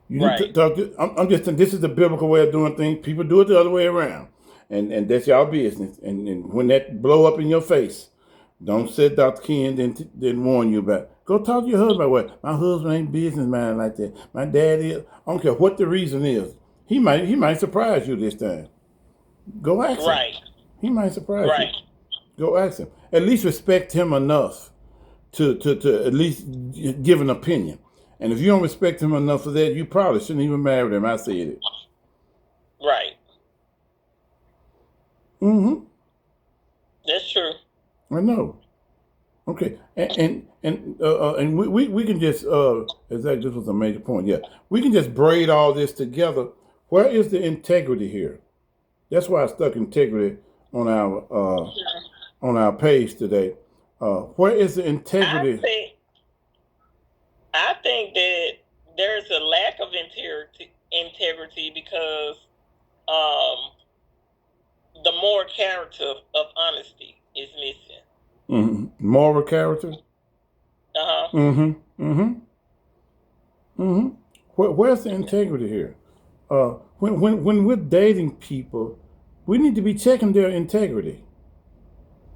Speaker 1: You need to
Speaker 2: Right.
Speaker 1: talk to. I'm just saying this is the biblical way of doing things. People do it the other way around, and that's y'all business. And when that blow up in your face, don't say Dr. Ken didn't warn you about. Go talk to your husband. Well, my husband ain't businessman like that. My dad is. I don't care what the reason is. He might surprise you this time. Go ask him.
Speaker 2: Right.
Speaker 1: He might surprise you.
Speaker 2: Right.
Speaker 1: Go ask him. At least respect him enough to at least give an opinion. And if you don't respect him enough for that, you probably shouldn't even marry him. I said it.
Speaker 2: Right.
Speaker 1: Mm-hmm.
Speaker 2: That's true.
Speaker 1: I know. Okay. And we can just exactly, this was a major point. Yeah, we can just braid all this together. Where is the integrity here? That's why I stuck integrity on our page today. Where is the
Speaker 2: I
Speaker 1: integrity?
Speaker 2: think I think that there's a lack of integrity because um, the moral character of honesty is missing.
Speaker 1: Mm-hmm. Moral character.
Speaker 2: Uh huh.
Speaker 1: Mm-hmm. Mm-hmm. Mm-hmm. Where's the integrity here? When we're dating people, we need to be checking their integrity.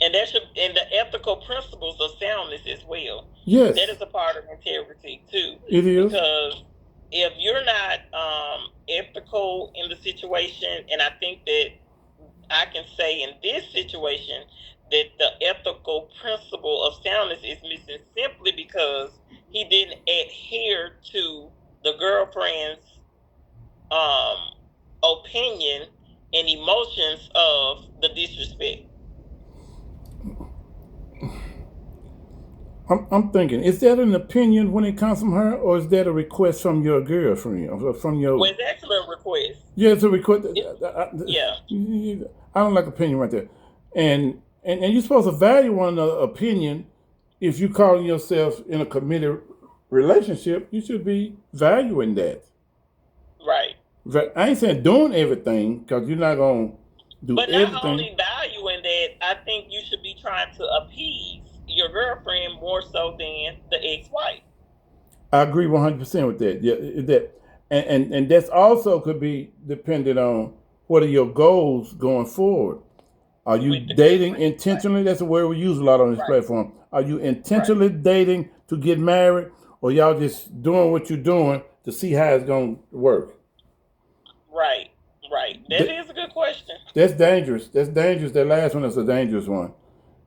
Speaker 2: And that should, and the ethical principles of soundness as well.
Speaker 1: Yes.
Speaker 2: That is a part of integrity too.
Speaker 1: It is.
Speaker 2: Because if you're not ethical in the situation, and I think that I can say in this situation that the ethical principle of soundness is missing simply because he didn't adhere to the girlfriend's opinion and emotions of the disrespect.
Speaker 1: I'm thinking, is that an opinion when it comes from her, or is that a request from your girlfriend, or from your?
Speaker 2: Well, it's actually a request.
Speaker 1: Yeah, it's a request.
Speaker 2: Yeah.
Speaker 1: I don't like opinion right there, and you're supposed to value one another's opinion. If you calling yourself in a committed relationship, you should be valuing that.
Speaker 2: Right.
Speaker 1: I ain't saying doing everything, because you're not gonna do
Speaker 2: But
Speaker 1: everything.
Speaker 2: not only valuing that, I think you should be trying to appease your girlfriend more so than the ex-wife.
Speaker 1: I agree 100% with that. Yeah, that, and that's also could be dependent on what are your goals going forward. Are you
Speaker 2: With the
Speaker 1: dating
Speaker 2: girlfriend.
Speaker 1: intentionally? That's a word we use a lot on this
Speaker 2: Right.
Speaker 1: platform. Are you intentionally dating to get married, or y'all just doing what you're doing to see how it's gonna work?
Speaker 2: Right. Right. That is a good question.
Speaker 1: That's dangerous. That's dangerous. That last one is a dangerous one.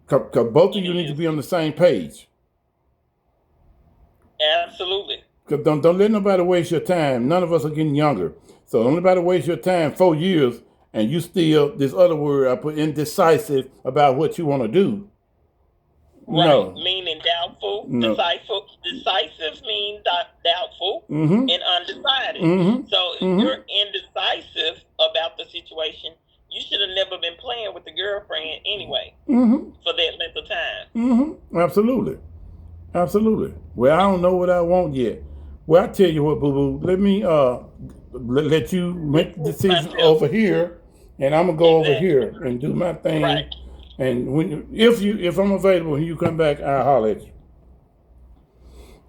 Speaker 1: Because both of you need to be on the same page.
Speaker 2: Absolutely.
Speaker 1: Because don't let nobody waste your time. None of us are getting younger. So don't let nobody waste your time 4 years and you still, this other word I put, indecisive about what you want to do.
Speaker 2: Right.
Speaker 1: No.
Speaker 2: Meaning doubtful.
Speaker 1: No.
Speaker 2: Decisive means doubtful
Speaker 1: Mm-hmm.
Speaker 2: and undecided.
Speaker 1: Mm-hmm.
Speaker 2: So if
Speaker 1: Mm-hmm.
Speaker 2: you're indecisive about the situation, you should have never been playing with the girlfriend anyway
Speaker 1: Mm-hmm.
Speaker 2: for that length of time.
Speaker 1: Mm-hmm. Absolutely. Absolutely. Well, I don't know what I want yet. Well, I tell you what, boo boo. Let me let you make the decision over here, and I'm gonna go over here and do my thing.
Speaker 2: Right.
Speaker 1: And when if I'm available, when you come back, I'll holler at you.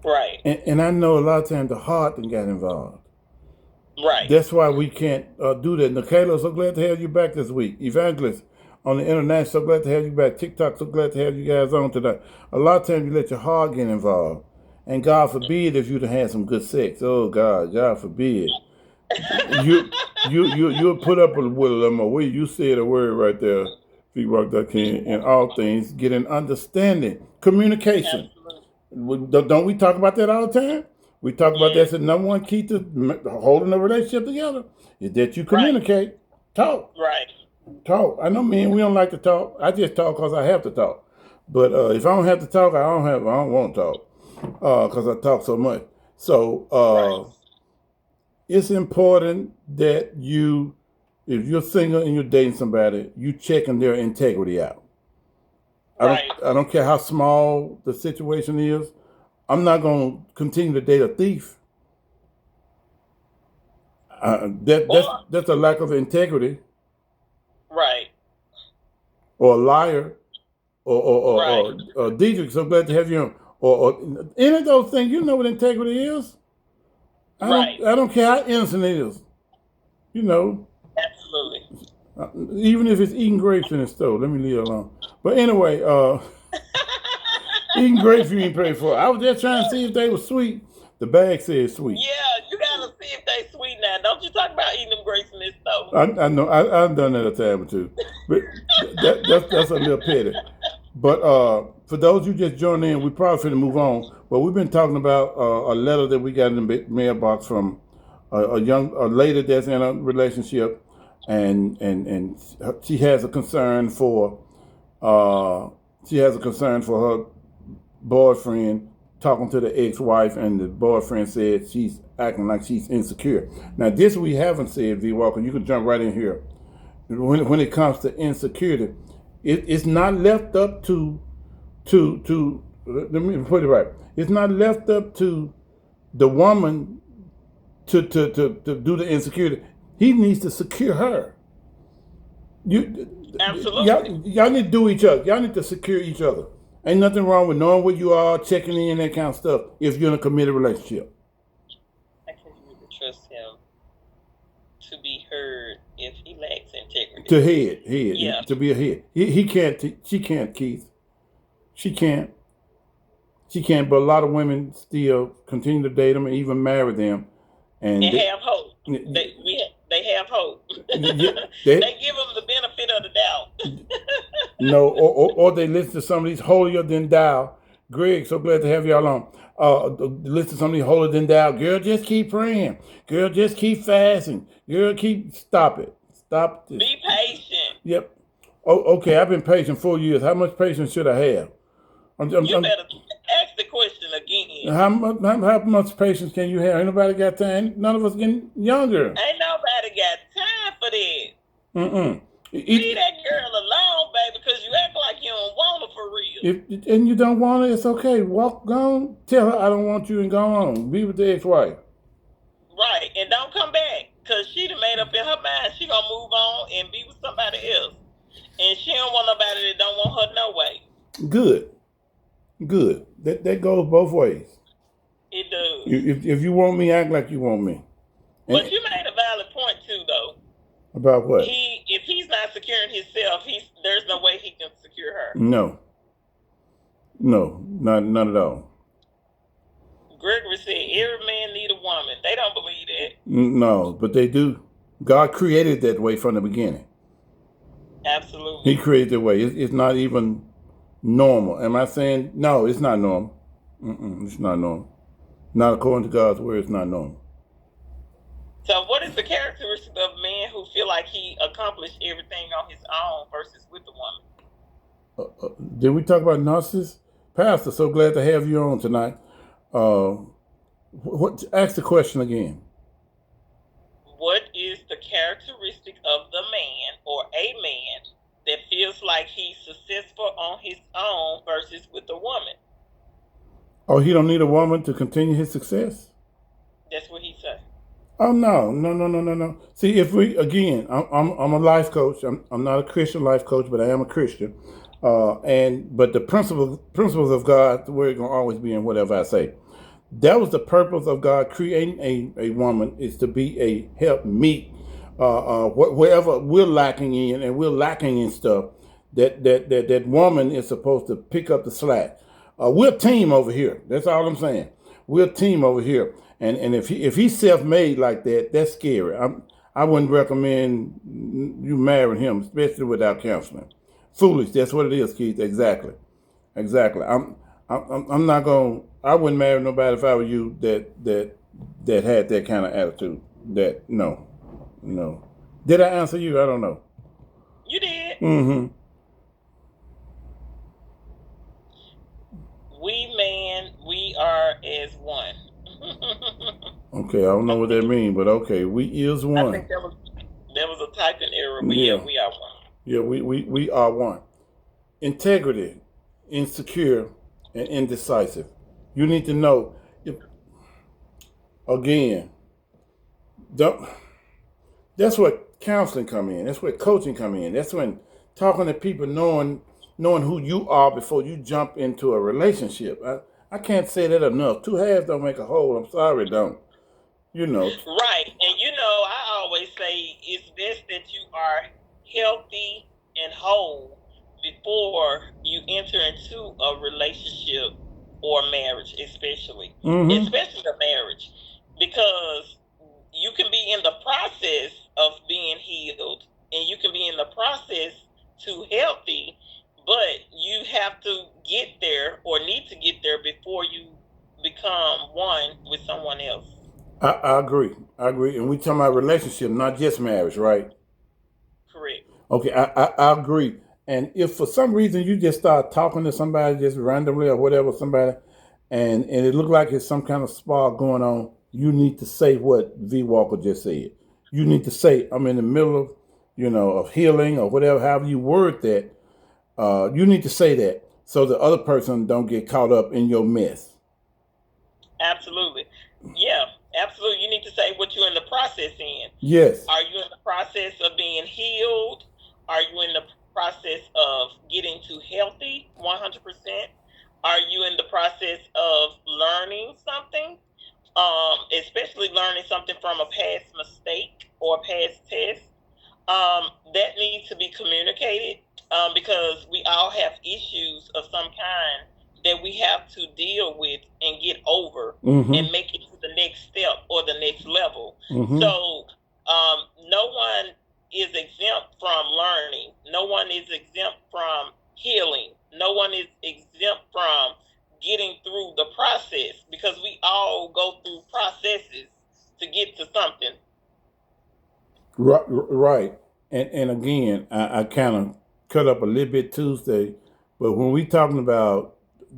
Speaker 2: Right.
Speaker 1: And I know a lot of times the heart done got involved.
Speaker 2: Right.
Speaker 1: That's why we can't do that. Nikayla, so glad to have you back this week. Evangelist on the internet, so glad to have you back. TikTok, so glad to have you guys on tonight. A lot of times you let your heart get involved. And God forbid if you'd have had some good sex. Oh God forbid. you put up with them or you said a word right there. In all things, get an understanding. Communication.
Speaker 2: Absolutely.
Speaker 1: Don't we talk about that all the time? We talk about that's the number one key to holding a relationship together is that you communicate, talk.
Speaker 2: Right.
Speaker 1: Talk. I know, man, we don't like to talk. I just talk because I have to talk. But if I don't have to talk, I don't want to talk because I talk so much. So it's important that if you're single and you're dating somebody, you checking their integrity out. I don't care how small the situation is. I'm not going to continue to date a thief. That's a lack of integrity.
Speaker 2: Right.
Speaker 1: Or a liar. Or Dietrich, so glad to have you on. Or any of those things, you know what integrity is. I don't care how innocent it is. You know.
Speaker 2: Absolutely.
Speaker 1: Even if it's eating grapes in the stove, let me leave it alone. But anyway, eating grapes you ain't paid for. I was just trying to see if they were sweet. The bag says sweet.
Speaker 2: Yeah, you gotta see if they sweet now. Don't you talk about eating them grapes in this stove.
Speaker 1: I know. I've done that a time or two, but that's a little petty. But for those who just joined in, we probably finna move on. But we've been talking about a letter that we got in the mailbox from a lady that's in a relationship, and she has a concern for her boyfriend talking to the ex-wife, and the boyfriend said she's acting like she's insecure. Now, this we haven't said, V. Walker. You can jump right in here. When it comes to insecurity, it's not left up to let me put it right. It's not left up to the woman to do the insecurity. He needs to secure her.
Speaker 2: Absolutely.
Speaker 1: Y'all need to do each other. Y'all need to secure each other. Ain't nothing wrong with knowing where you are, checking in, that kind of stuff, if you're in a committed relationship.
Speaker 2: I can't even trust him to be heard if he lacks integrity.
Speaker 1: To head,
Speaker 2: Yeah.
Speaker 1: to be a head. He can't. She can't, Keith. She can't. She can't. But a lot of women still continue to date them and even marry them, and
Speaker 2: And have hope. They have hope. They give them the benefit of the doubt.
Speaker 1: no, or they listen to some of these holier than thou. Greg, so glad to have y'all on. Listen to some of these holier than thou. Girl, just keep praying. Girl, just keep fasting. Girl, stop it. Stop this.
Speaker 2: Be patient.
Speaker 1: Yep. Oh, okay. I've been patient 4 years. How much patience should I have?
Speaker 2: You better ask the question again.
Speaker 1: How much patience can you have? Ain't nobody got time. None of us getting younger.
Speaker 2: Ain't nobody got time for that.
Speaker 1: Mm-mm.
Speaker 2: Leave that girl alone, baby, because you act like you don't want her for real.
Speaker 1: And you don't want her, it's okay. Walk, go on. Tell her I don't want you and go on. Be with the ex-wife.
Speaker 2: Right, and don't come back, because she done made up in her mind she gonna move on and be with somebody else. And she don't want nobody that don't want her no way.
Speaker 1: Good. That goes both ways.
Speaker 2: It does.
Speaker 1: If you want me, act like you want me.
Speaker 2: But you made a valid point too, though.
Speaker 1: About what?
Speaker 2: If he's not securing himself, there's no way he can secure her.
Speaker 1: No, none at all.
Speaker 2: Gregory said every man need a woman. They don't believe that.
Speaker 1: No, but they do. God created that way from the beginning.
Speaker 2: Absolutely.
Speaker 1: He created that way. It's not even normal. Am I saying no? It's not normal. It's not normal. Not according to God's word. It's not normal.
Speaker 2: So, what is the characteristic of a man who feel like he accomplished everything on his own versus with a woman?
Speaker 1: Did we talk about narcissists? Pastor, so glad to have you on tonight. Ask the question again.
Speaker 2: What is the characteristic of the man or a man that feels like he's successful on his own versus with a woman?
Speaker 1: Oh, he don't need a woman to continue his success?
Speaker 2: That's what he said.
Speaker 1: Oh no. See, if we again, I'm a life coach. I'm not a Christian life coach, but I am a Christian. But the principles of God's word gonna always be in whatever I say. That was the purpose of God creating a woman, is to be a help meet wherever we're lacking in, and we're lacking in stuff. That woman is supposed to pick up the slack. We're a team over here. That's all I'm saying. We're a team over here. And if he's self-made like that, that's scary. I wouldn't recommend you marrying him, especially without counseling. Foolish. That's what it is, Keith. Exactly. I'm not going. I wouldn't marry nobody if I were you that had that kind of attitude. That no. Did I answer you? I don't know.
Speaker 2: You did.
Speaker 1: Mm-hmm.
Speaker 2: We are as one.
Speaker 1: Okay, I don't know what that means, but okay, we is one.
Speaker 2: I think there was a typing error, but yeah, we are one.
Speaker 1: Yeah, we are one. Integrity, insecure, and indecisive. You need to know. Again, that's what counseling come in. That's where coaching come in. That's when talking to people, knowing who you are before you jump into a relationship. I can't say that enough. Two halves don't make a whole. I'm sorry, don't.
Speaker 2: Right. And I always say it's best that you are healthy and whole before you enter into a relationship or marriage, especially a marriage, because you can be in the process of being healed and you can be in the process to healthy, but you have to get there or need to get there before you become one with someone else.
Speaker 1: I agree. And we talking about relationship, not just marriage, right?
Speaker 2: Correct.
Speaker 1: Okay, I agree. And if for some reason you just start talking to somebody just randomly or whatever, somebody, and it look like it's some kind of spark going on, you need to say what V. Walker just said. You need to say, I'm in the middle of, of healing or whatever, however you word that. You need to say that so the other person don't get caught up in your mess.
Speaker 2: Absolutely. Yeah, absolutely. You need to say what you're in the process in.
Speaker 1: Yes.
Speaker 2: Are you in the process of being healed? Are you in the process of getting to healthy 100%? Are you in the process of learning something? Especially learning something from a past mistake? or pass tests. That needs to be communicated, because we all have issues of some kind that we have to deal with and get over and make it to the next step or the next level. So no one is exempt from learning. No one is exempt from healing. No one is exempt from getting through the process, because we all go through processes to get to something.
Speaker 1: Right. And again, I kind of cut up a little bit Tuesday, but when we talking about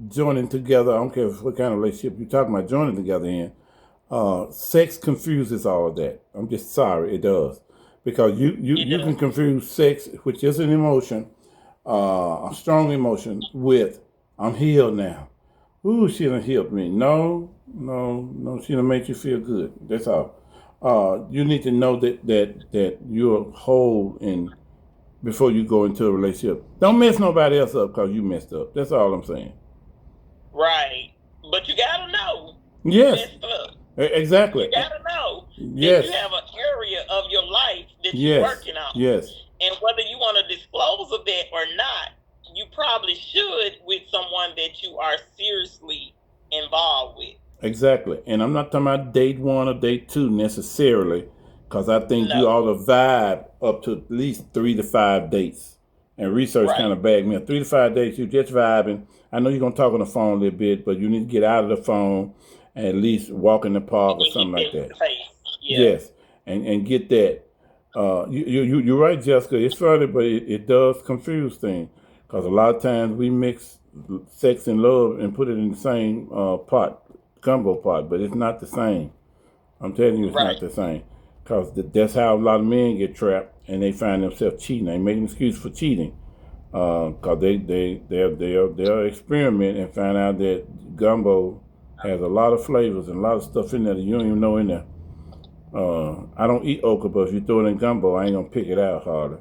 Speaker 1: joining together, I don't care what kind of relationship you're talking about joining together in, sex confuses all of that. I'm just sorry, it does. Because you can confuse sex, which is an emotion, a strong emotion, with I'm healed now. Ooh, she done healed me. No, she done make you feel good. That's all. You need to know that you're whole and before you go into a relationship. Don't mess nobody else up because you messed up. That's all I'm saying.
Speaker 2: Right. But you gotta know
Speaker 1: Yes.
Speaker 2: you messed up.
Speaker 1: Exactly.
Speaker 2: You gotta know
Speaker 1: yes.
Speaker 2: that you have an area of your life that
Speaker 1: yes.
Speaker 2: you're working on.
Speaker 1: Yes.
Speaker 2: And whether you want to disclose of that or not, you probably should with someone that you are seriously involved with.
Speaker 1: Exactly. And I'm not talking about date 1 or date 2 necessarily, because I think you ought to vibe up to at least 3 to 5 dates. And research kind of bagged me up. 3 to 5 dates, you're just vibing. I know you're going to talk on the phone a little bit, but you need to get out of the phone and at least walk in the park or something like that. Yes. And get that. You're right, Jessica. It's funny, but it does confuse things. Because a lot of times we mix sex and love and put it in the same pot, gumbo pot, but it's not the same. I'm telling you, it's not the same. Because that's how a lot of men get trapped and they find themselves cheating. They make an excuse for cheating. Because they'll experiment and find out that gumbo has a lot of flavors and a lot of stuff in there that you don't even know in there. I don't eat okra, but if you throw it in gumbo, I ain't gonna pick it out harder.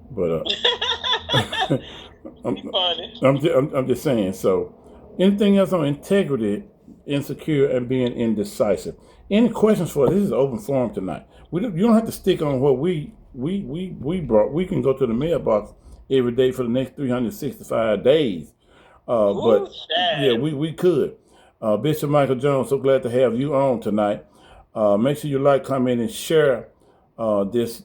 Speaker 1: But I'm just saying. So, anything else on integrity, insecure, and being indecisive? Any questions for us? This is an open forum tonight. You don't have to stick on what we brought. We can go to the mailbox every day for the next 365 days. But yeah, we could. Bishop Michael Jones, so glad to have you on tonight. Make sure you like, comment, and share this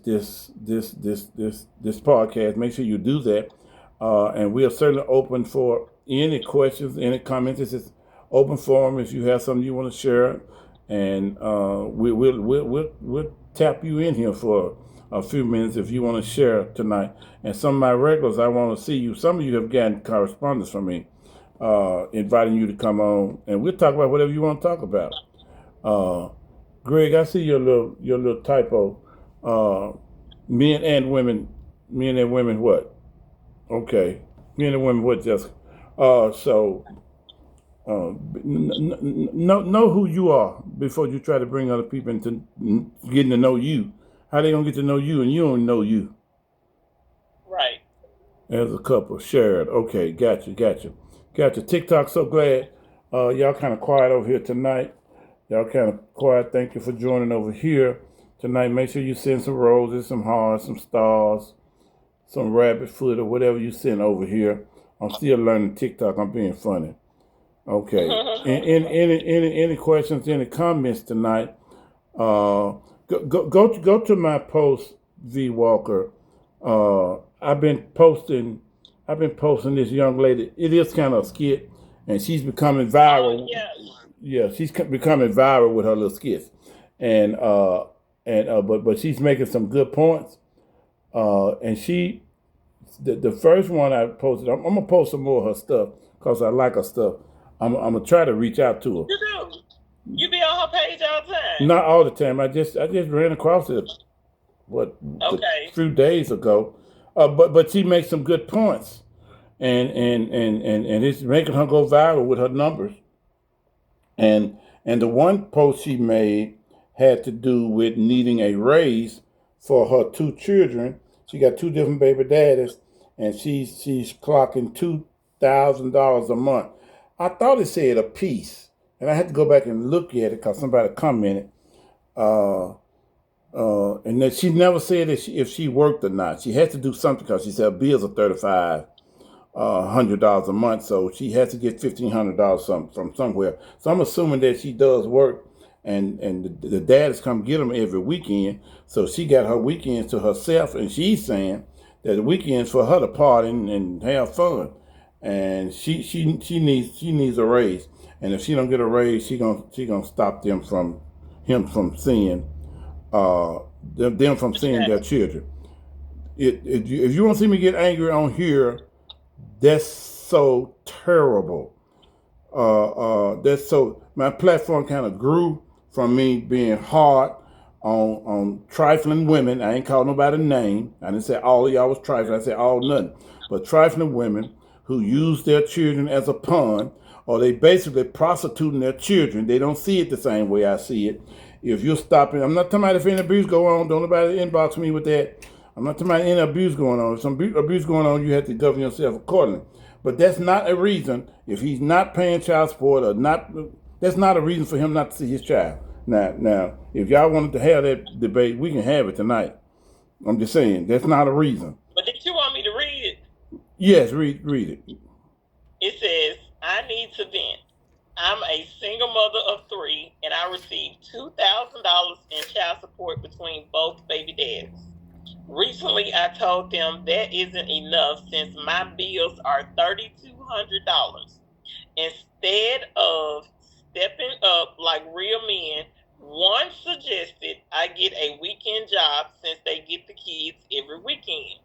Speaker 1: podcast. Make sure you do that, and we are certainly open for any questions, any comments. This is open forum. If you have something you want to share, and we'll tap you in here for a few minutes if you want to share tonight. And some of my regulars, I want to see you. Some of you have gotten correspondence from me, inviting you to come on, and we'll talk about whatever you want to talk about. Greg, I see your little typo. Men and women what? Okay. Men and women what, Jessica? Know who you are before you try to bring other people into getting to know you. How they gonna get to know you and you don't know you?
Speaker 2: Right.
Speaker 1: As a couple, shared. Okay, gotcha. TikTok, so glad y'all kind of quiet over here tonight. Y'all kind of quiet. Thank you for joining over here tonight. Make sure you send some roses, some hearts, some stars, some rabbit foot, or whatever you send over here. I'm still learning TikTok. I'm being funny. Okay. Any questions? Any comments tonight? Go to my post, V Walker. I've been posting this young lady. It is kind of a skit, and she's becoming viral. Yeah, she's becoming viral with her little skits, but she's making some good points. And the first one I posted, I'm gonna post some more of her stuff because I like her stuff. I'm gonna try to reach out to her.
Speaker 2: You do. You be on her page all the time.
Speaker 1: Not all the time. I just ran across it a few days ago. But she makes some good points, and it's making her go viral with her numbers. And the one post she made had to do with needing a raise for her 2 children. She got 2 different baby daddies, and she's clocking $2,000 a month. I thought it said a piece, and I had to go back and look at it because somebody commented. And that she never said that if she worked or not. She had to do something because she said bills are $3,500 a month, so she has to get $1,500 from somewhere. So I'm assuming that she does work, and the dads come get them every weekend. So she got her weekends to herself, and she's saying that the weekends for her to party and have fun. And she needs a raise, and if she don't get a raise, she gonna stop him from seeing them from seeing their children. If you want to see me get angry on here, that's so terrible. That's so. My platform kind of grew from me being hard on trifling women. I ain't called nobody name. I didn't say all of y'all was trifling. I said all nothing, but trifling women who use their children as a pawn, or they basically prostituting their children. They don't see it the same way I see it. If you're stopping, I'm not talking about if any abuse go on. Don't nobody inbox me with that. I'm not talking about any abuse going on. If some abuse going on, you have to govern yourself accordingly. But that's not a reason if he's not paying child support or not. That's not a reason for him not to see his child. Now, if y'all wanted to have that debate, we can have it tonight. I'm just saying that's not a reason.
Speaker 2: But did you want me to read it?
Speaker 1: Yes, read it.
Speaker 2: It says, I need to vent. I'm a single mother of 3, and I received $2,000 in child support between both baby dads. Recently, I told them that isn't enough since my bills are $3,200. Instead of stepping up like real men, one suggested I get a weekend job since they get the kids every weekend.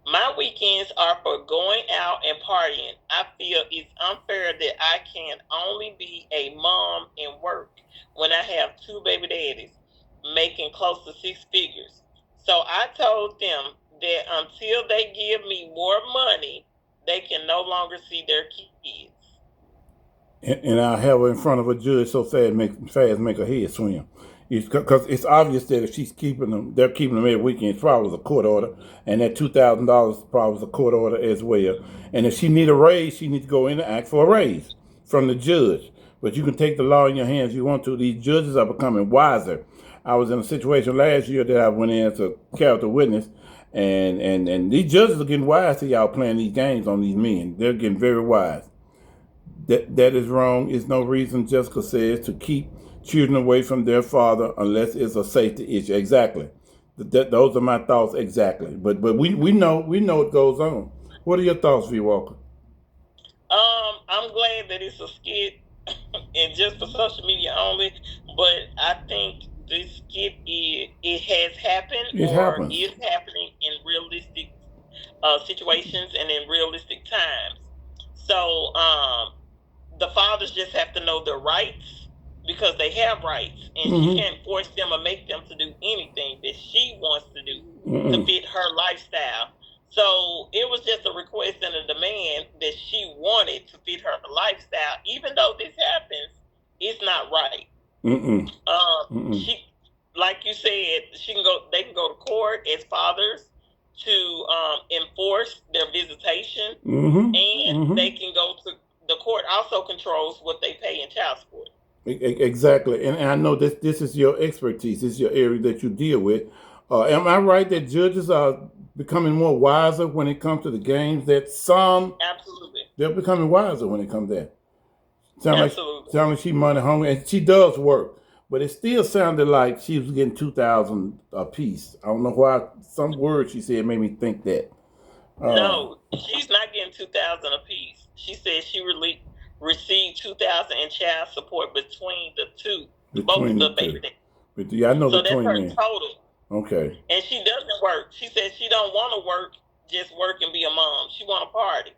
Speaker 2: My weekends are for going out and partying. I feel it's unfair that I can only be a mom and work when I have 2 baby daddies making close to 6 figures. So I told them that until they give me more money, they can no longer see their kids.
Speaker 1: And I'll have her in front of a judge so fast make her head swim. Because it's obvious that if she's keeping them, they're keeping them every weekend. It's probably a court order, and that $2,000 probably was a court order as well. And if she need a raise, she needs to go in and ask for a raise from the judge. But you can take the law in your hands if you want to. These judges are becoming wiser. I was in a situation last year that I went in as a character witness, and these judges are getting wise to y'all playing these games on these men. They're getting very wise. That is wrong. It's no reason, Jessica says, to keep children away from their father unless it's a safety issue. Exactly. Those are my thoughts exactly. But we know it goes on. What are your thoughts, V. Walker?
Speaker 2: I'm glad that it's a skit and just for social media only, but I think this skit it has happened
Speaker 1: It
Speaker 2: or
Speaker 1: happens.
Speaker 2: is happening in realistic situations and in realistic times. So the fathers just have to know their rights because they have rights, and she can't force them or make them to do anything that she wants to do to fit her lifestyle. So it was just a request and a demand that she wanted to fit her lifestyle. Even though this happens, it's not right. She, like you said, she can go. They can go to court as fathers to enforce their visitation, and they can go to the court. Also controls what they pay in child support.
Speaker 1: Exactly. And I know this is your expertise. This is your area that you deal with. Am I right that judges are becoming more wiser when it comes to the games? That some
Speaker 2: Absolutely.
Speaker 1: they're becoming wiser when it comes to that.
Speaker 2: Absolutely.
Speaker 1: Sound like she money hungry, and she does work, but it still sounded like she was getting 2,000 a piece. I don't know why. Some words she said made me think that.
Speaker 2: No, she's not getting 2,000 a piece. She said she received 2,000 in child support between the two, both
Speaker 1: Between
Speaker 2: the
Speaker 1: the
Speaker 2: baby.
Speaker 1: two. But yeah, I know
Speaker 2: So that's
Speaker 1: between
Speaker 2: her
Speaker 1: men.
Speaker 2: total.
Speaker 1: Okay.
Speaker 2: And she doesn't work. She says she don't want to work, just work and be a mom. She want to party.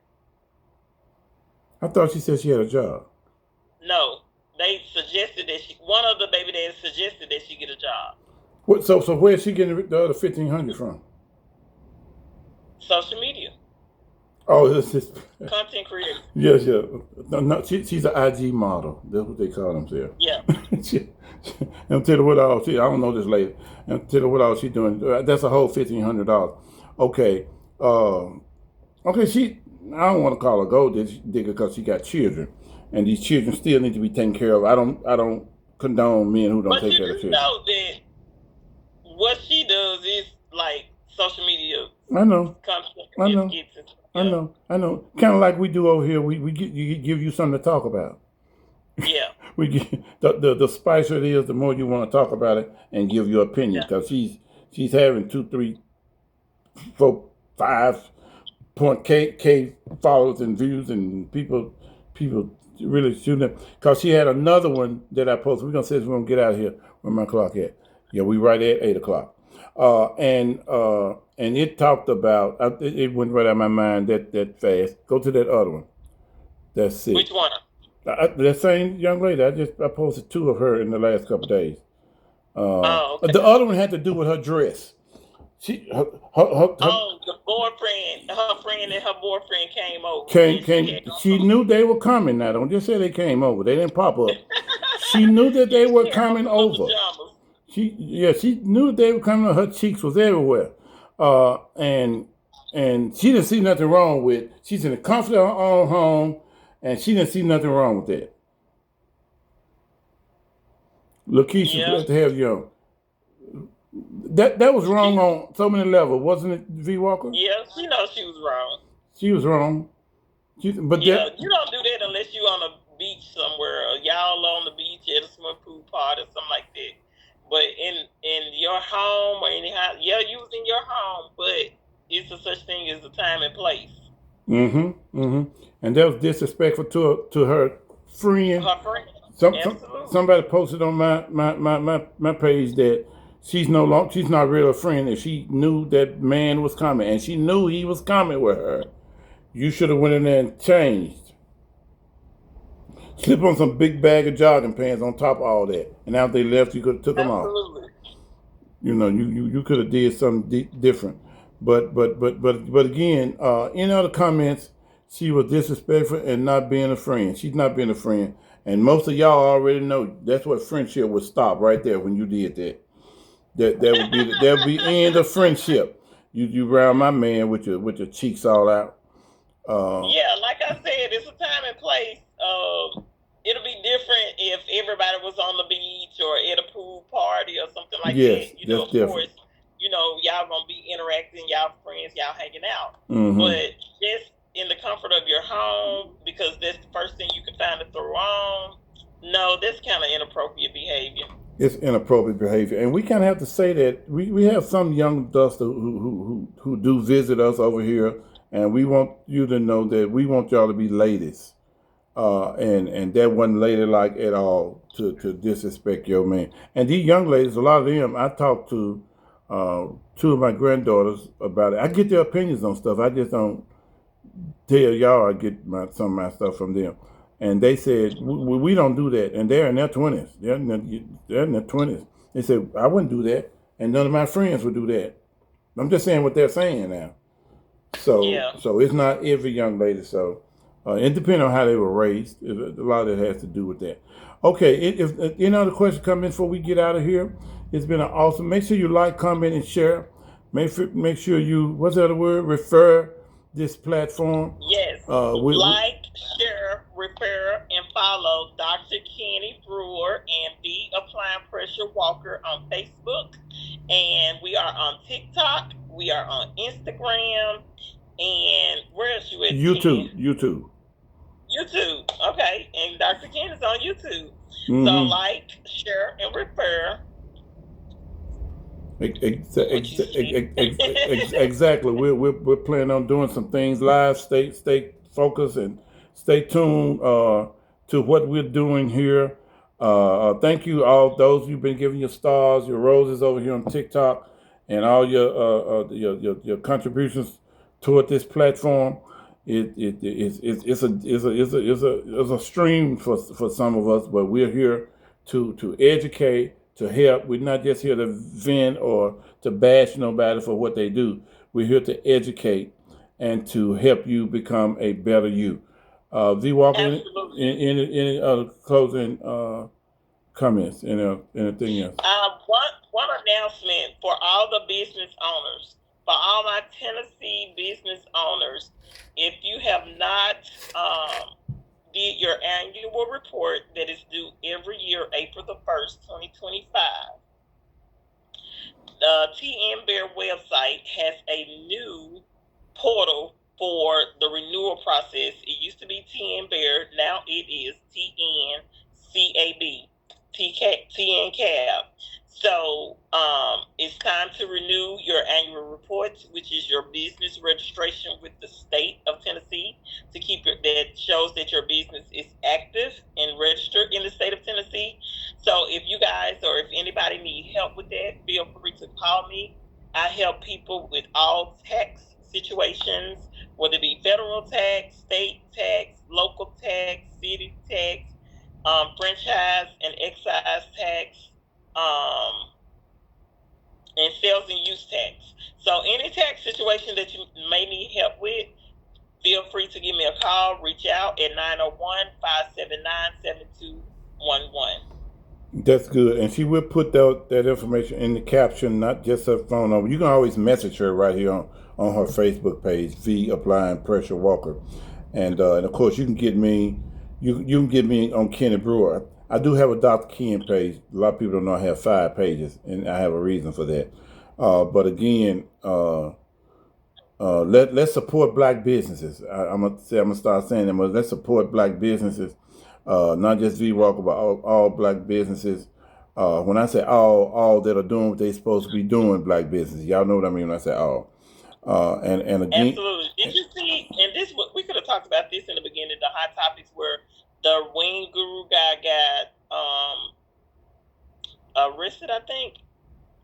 Speaker 1: I thought she said she had a job.
Speaker 2: No, they suggested that one of the baby dads suggested that she get a job.
Speaker 1: What? So where's she getting the other 1,500 from?
Speaker 2: Social media.
Speaker 1: Oh, this is
Speaker 2: Content creator.
Speaker 1: yes, yeah. No, she's an IG model. That's what they call themselves.
Speaker 2: Yeah.
Speaker 1: And tell her what all she. I don't know this lady. And tell her what all she doing. That's a whole $1,500. Okay. Okay. I don't want to call her gold digger because she got children, and these children still need to be taken care of. I don't condone men who don't
Speaker 2: But
Speaker 1: take
Speaker 2: you
Speaker 1: care of
Speaker 2: do
Speaker 1: children.
Speaker 2: know that what she does is like social media
Speaker 1: I know.
Speaker 2: content
Speaker 1: I
Speaker 2: and
Speaker 1: know.
Speaker 2: skits and stuff.
Speaker 1: I
Speaker 2: Yeah.
Speaker 1: know. I know. Kind of like we do over here. We give you something to talk about.
Speaker 2: Yeah.
Speaker 1: We get, the spicier it is, the more you want to talk about it and give your opinion.
Speaker 2: Yeah.
Speaker 1: Because she's having 2, 3, 4, 5 point K followers and views, and people really shooting it. Because she had another one that I posted. We're gonna say we're gonna get out of here. Where my clock at? Yeah, we right at 8 o'clock. And it talked about it went right out of my mind that fast. Go to that other one. That's it.
Speaker 2: Which one?
Speaker 1: That same young lady. I posted 2 of her in the last couple of days.
Speaker 2: Oh,
Speaker 1: The
Speaker 2: okay.
Speaker 1: other one had to do with her dress. She her
Speaker 2: Oh, the boyfriend, her friend and her boyfriend came over,
Speaker 1: came
Speaker 2: and she
Speaker 1: came.
Speaker 2: had on
Speaker 1: She
Speaker 2: some.
Speaker 1: knew they were coming. Now don't just say they came over. They didn't pop up. She knew that
Speaker 2: Yeah,
Speaker 1: they
Speaker 2: she
Speaker 1: were
Speaker 2: had on
Speaker 1: coming
Speaker 2: some little
Speaker 1: over.
Speaker 2: pajamas.
Speaker 1: She knew that they were coming. Her cheeks was everywhere, and she didn't see nothing wrong with. She's in the comfort of her own home, and she didn't see nothing wrong with that. Lakeisha,
Speaker 2: Yeah,
Speaker 1: glad to have you on. That was wrong
Speaker 2: she,
Speaker 1: on so many levels, wasn't it, V Walker?
Speaker 2: yeah, she knows she was wrong.
Speaker 1: She was wrong. But
Speaker 2: Yeah,
Speaker 1: that
Speaker 2: you don't do that unless you on a beach somewhere, or y'all on the beach at a swimming pool party or something like that. But in your home or anyhow, yeah, you was in your home, but it's a such thing as a time and place.
Speaker 1: and that was disrespectful to her friend.
Speaker 2: Her friend, absolutely.
Speaker 1: Somebody posted on my page that she's not really a friend, and she knew that man was coming, and she knew he was coming with her. You should have went in there and changed. Slip on some big bag of jogging pants on top of all that, and after they left, you could have took them off.
Speaker 2: Absolutely.
Speaker 1: You could have did something different. But again, in other comments, she was disrespectful and not being a friend. She's not being a friend, and most of y'all already know that's what friendship would stop right there when you did that. That would be end of friendship. You round my man with your cheeks all out. Uh,
Speaker 2: Yeah, like I said, it's a time and place. It'll be different if everybody was on the beach or at a pool party or something like that.
Speaker 1: yes,
Speaker 2: You know,
Speaker 1: that's
Speaker 2: of
Speaker 1: different.
Speaker 2: course, y'all gonna be interacting, y'all friends, y'all hanging out.
Speaker 1: Mm-hmm.
Speaker 2: But just in the comfort of your home, because that's the first thing you can find to throw on. No, that's kind of inappropriate behavior.
Speaker 1: It's inappropriate behavior, and we kind of have to say that we have some young adults who do visit us over here, and we want you to know that we want y'all to be ladies, and that wasn't ladylike at all to disrespect your man. And these young ladies, a lot of them, I talked to 2 of my granddaughters about it. I get their opinions on stuff. I just don't tell y'all I get some of my stuff from them. And they said, we don't do that. And they're in their 20s. They're in their 20s. They said, I wouldn't do that. And none of my friends would do that. I'm just saying what they're saying now.
Speaker 2: Yeah,
Speaker 1: So it's not every young lady. So it depends on how they were raised. A lot of it has to do with that. Okay, if any other questions come in before we get out of here, it's been an awesome. Make sure you like, comment, and share. Make sure you, what's the other word? Refer this platform.
Speaker 2: yes.
Speaker 1: We
Speaker 2: Like, share, refer, and follow Dr. Kenny Brewer and the Applying Pressure Walker on Facebook. And we are on TikTok. We are on Instagram. And where else you at, Ken?
Speaker 1: YouTube.
Speaker 2: YouTube. Okay. And Dr. Ken is on YouTube. So
Speaker 1: Mm-hmm.
Speaker 2: like, share, and refer. What you
Speaker 1: Exactly. We're planning on doing some things live. Stay focused and stay tuned to what we're doing here. Thank you all those you've been giving your stars, your roses over here on TikTok, and all your contributions toward this platform. It's a stream for some of us, but we're here to educate, to help. We're not just here to vent or to bash nobody for what they do. We're here to educate and to help you become a better you. V Walker,
Speaker 2: Absolutely.
Speaker 1: any other closing comments? Anything else?
Speaker 2: One announcement for all the business owners, for all my Tennessee business owners, if you have not did your annual report that is due every year, April the 1st, 2025, TN Bear website has a new portal for the renewal process. It used to be TN Bear, now it is TNCAB, TN Cab. So it's time to renew your annual reports, which is your business registration with the state of Tennessee, to keep it that shows that your business is active and registered in the state of Tennessee. So if you guys or if anybody need help with that, feel free to call me. I help people with all tax situations, whether it be federal tax, state tax, local tax, city tax, franchise and excise tax, and sales and use tax. So any tax situation that you may need help with, feel free to give me a call. Reach out at 901-579-7211.
Speaker 1: That's good. And she will put that information in the caption, not just her phone number. You can always message her right here on her Facebook page, V Applying Pressure Walker. And of course you can get me you can get me on Kenny Brewer. I do have a Dr. Ken page. A lot of people don't know I have 5 pages, and I have a reason for that. But again, let's support black businesses. I'm gonna start saying that, but let's support black businesses. Not just V Walker, but all black businesses. When I say all that are doing what they're supposed to be doing, black businesses, y'all know what I mean when I say all. And again,
Speaker 2: absolutely. Did you see? And this we could have talked about this in the beginning. The hot topics where the wing guru guy got arrested, I think,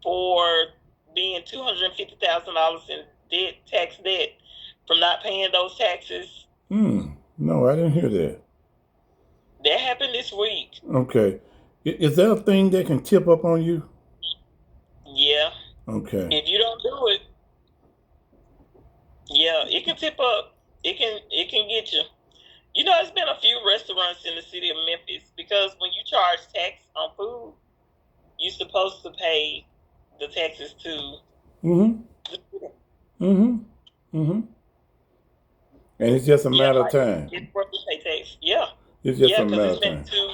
Speaker 2: for being $250,000 in tax debt from not paying those taxes.
Speaker 1: No, I didn't hear that.
Speaker 2: That happened this week.
Speaker 1: Okay. Is there a thing that can tip up on you?
Speaker 2: Yeah.
Speaker 1: Okay.
Speaker 2: If you don't do it, yeah, it can tip up. It can get you. You know, it's been a few restaurants in the city of Memphis, because when you charge tax on food, you're supposed to pay the taxes to.
Speaker 1: And it's just a matter of time.
Speaker 2: It's worth to pay tax. Yeah.
Speaker 1: It's just a matter
Speaker 2: because
Speaker 1: of time.
Speaker 2: it's been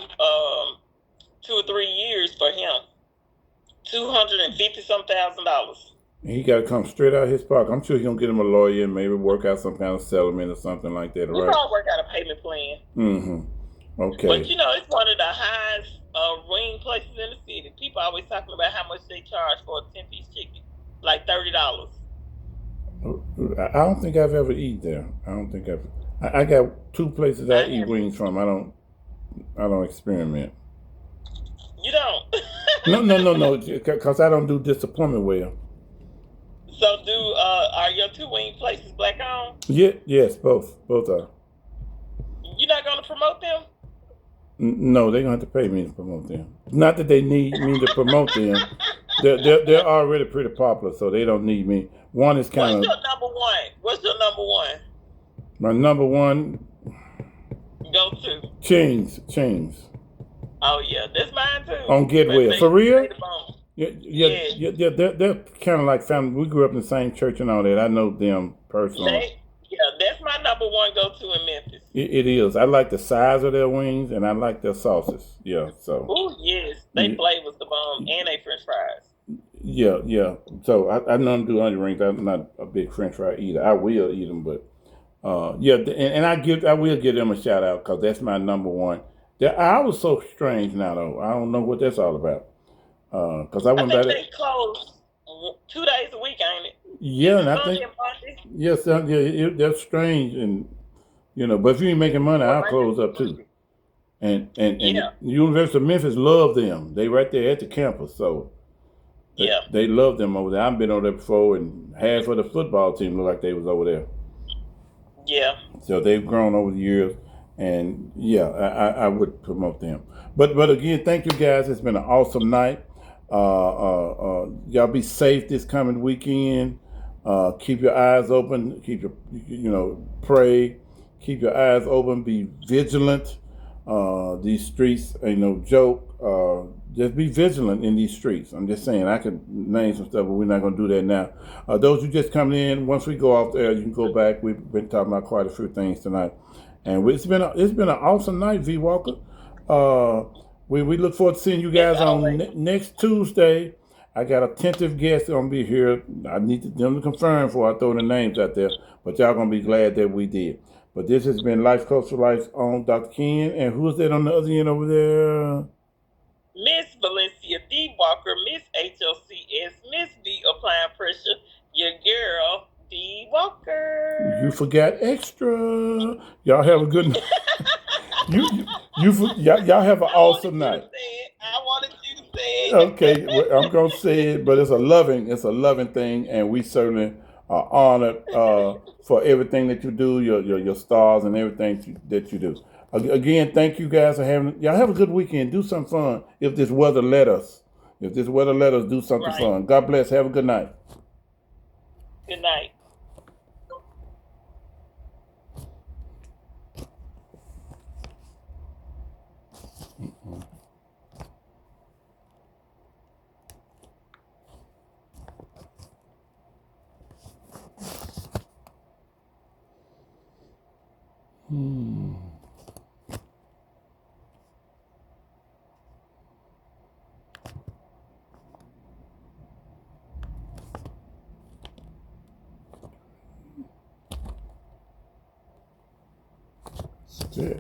Speaker 2: 2 or 3 years for him. $250-some thousand.
Speaker 1: And he got to come straight out of his pocket. I'm sure he's going to get him a lawyer and maybe work out some kind of settlement or something like that, right?
Speaker 2: We're going to work out a payment plan.
Speaker 1: Okay.
Speaker 2: But, you know, it's one of the highest wing places in the city. People always talking about how much they charge for a 10-piece chicken. Like $30.
Speaker 1: I don't think I've ever eaten there. I got 2 places I eat wings from. I don't experiment.
Speaker 2: You don't?
Speaker 1: No, because I don't do disappointment well.
Speaker 2: So are your 2 wing places black owned?
Speaker 1: Yes, both are.
Speaker 2: You're not going to promote them?
Speaker 1: No, they're going to have to pay me to promote them. Not that they need me to promote them. They're already pretty popular, so they don't need me. One is kind of.
Speaker 2: What's your number one? What's your number one?
Speaker 1: My number one.
Speaker 2: Go to.
Speaker 1: Chains.
Speaker 2: Oh yeah, that's mine too.
Speaker 1: On Getwell. For real?
Speaker 2: Yeah.
Speaker 1: They're kind of like family. We grew up in the same church and all that. I know them personally.
Speaker 2: That's my number one go-to in Memphis.
Speaker 1: It is. I like the size of their wings, and I like their sauces. Yeah, so.
Speaker 2: Oh yes, they flavors the bomb, and they French fries.
Speaker 1: Yeah. So I don't do onion rings. I'm not a big French fry eater. I will eat them, but and I will give them a shout out because that's my number one. I was so strange now though. I don't know what that's all about. Because I went
Speaker 2: I think they close 2 days a week, ain't it?
Speaker 1: Yeah, and I think yes, that's strange, and but if you ain't making money, I'll close up too. And the University of Memphis love them. They right there at the campus, so they love them over there. I've been over there before, and half of the football team looked like they was over there.
Speaker 2: Yeah.
Speaker 1: So they've grown over the years, and I would promote them. But again, thank you guys. It's been an awesome night. Y'all be safe this coming weekend. Keep your eyes open. Keep your pray. Keep your eyes open. Be vigilant. These streets ain't no joke. Just be vigilant in these streets. I'm just saying. I could name some stuff, but we're not going to do that now. Those who just coming in, once we go off there, you can go back. We've been talking about quite a few things tonight, and it's been an awesome night, V Walker. We look forward to seeing you guys on next Tuesday I got attentive guests gonna be here. I need them to confirm before I throw the names out there. But y'all gonna be glad that we did. But this has been Life Coach for Life's own Dr. Ken. And who's that on the other end over there?
Speaker 2: Miss Valencia D. Walker, Miss HLCS, Miss B. Applying Pressure, your girl, D. Walker.
Speaker 1: You forgot extra. Y'all have a good night. Y'all have an awesome night.
Speaker 2: I wanted you to say it.
Speaker 1: Okay, well, I'm gonna say it, but it's a loving thing, and we certainly are honored for everything that you do, your stars and everything that you do. Again, thank you guys for having. Y'all have a good weekend. Do something fun if this weather let us. If this weather let us, do something fun. God bless. Have a good night.
Speaker 2: Good night.
Speaker 1: Yeah.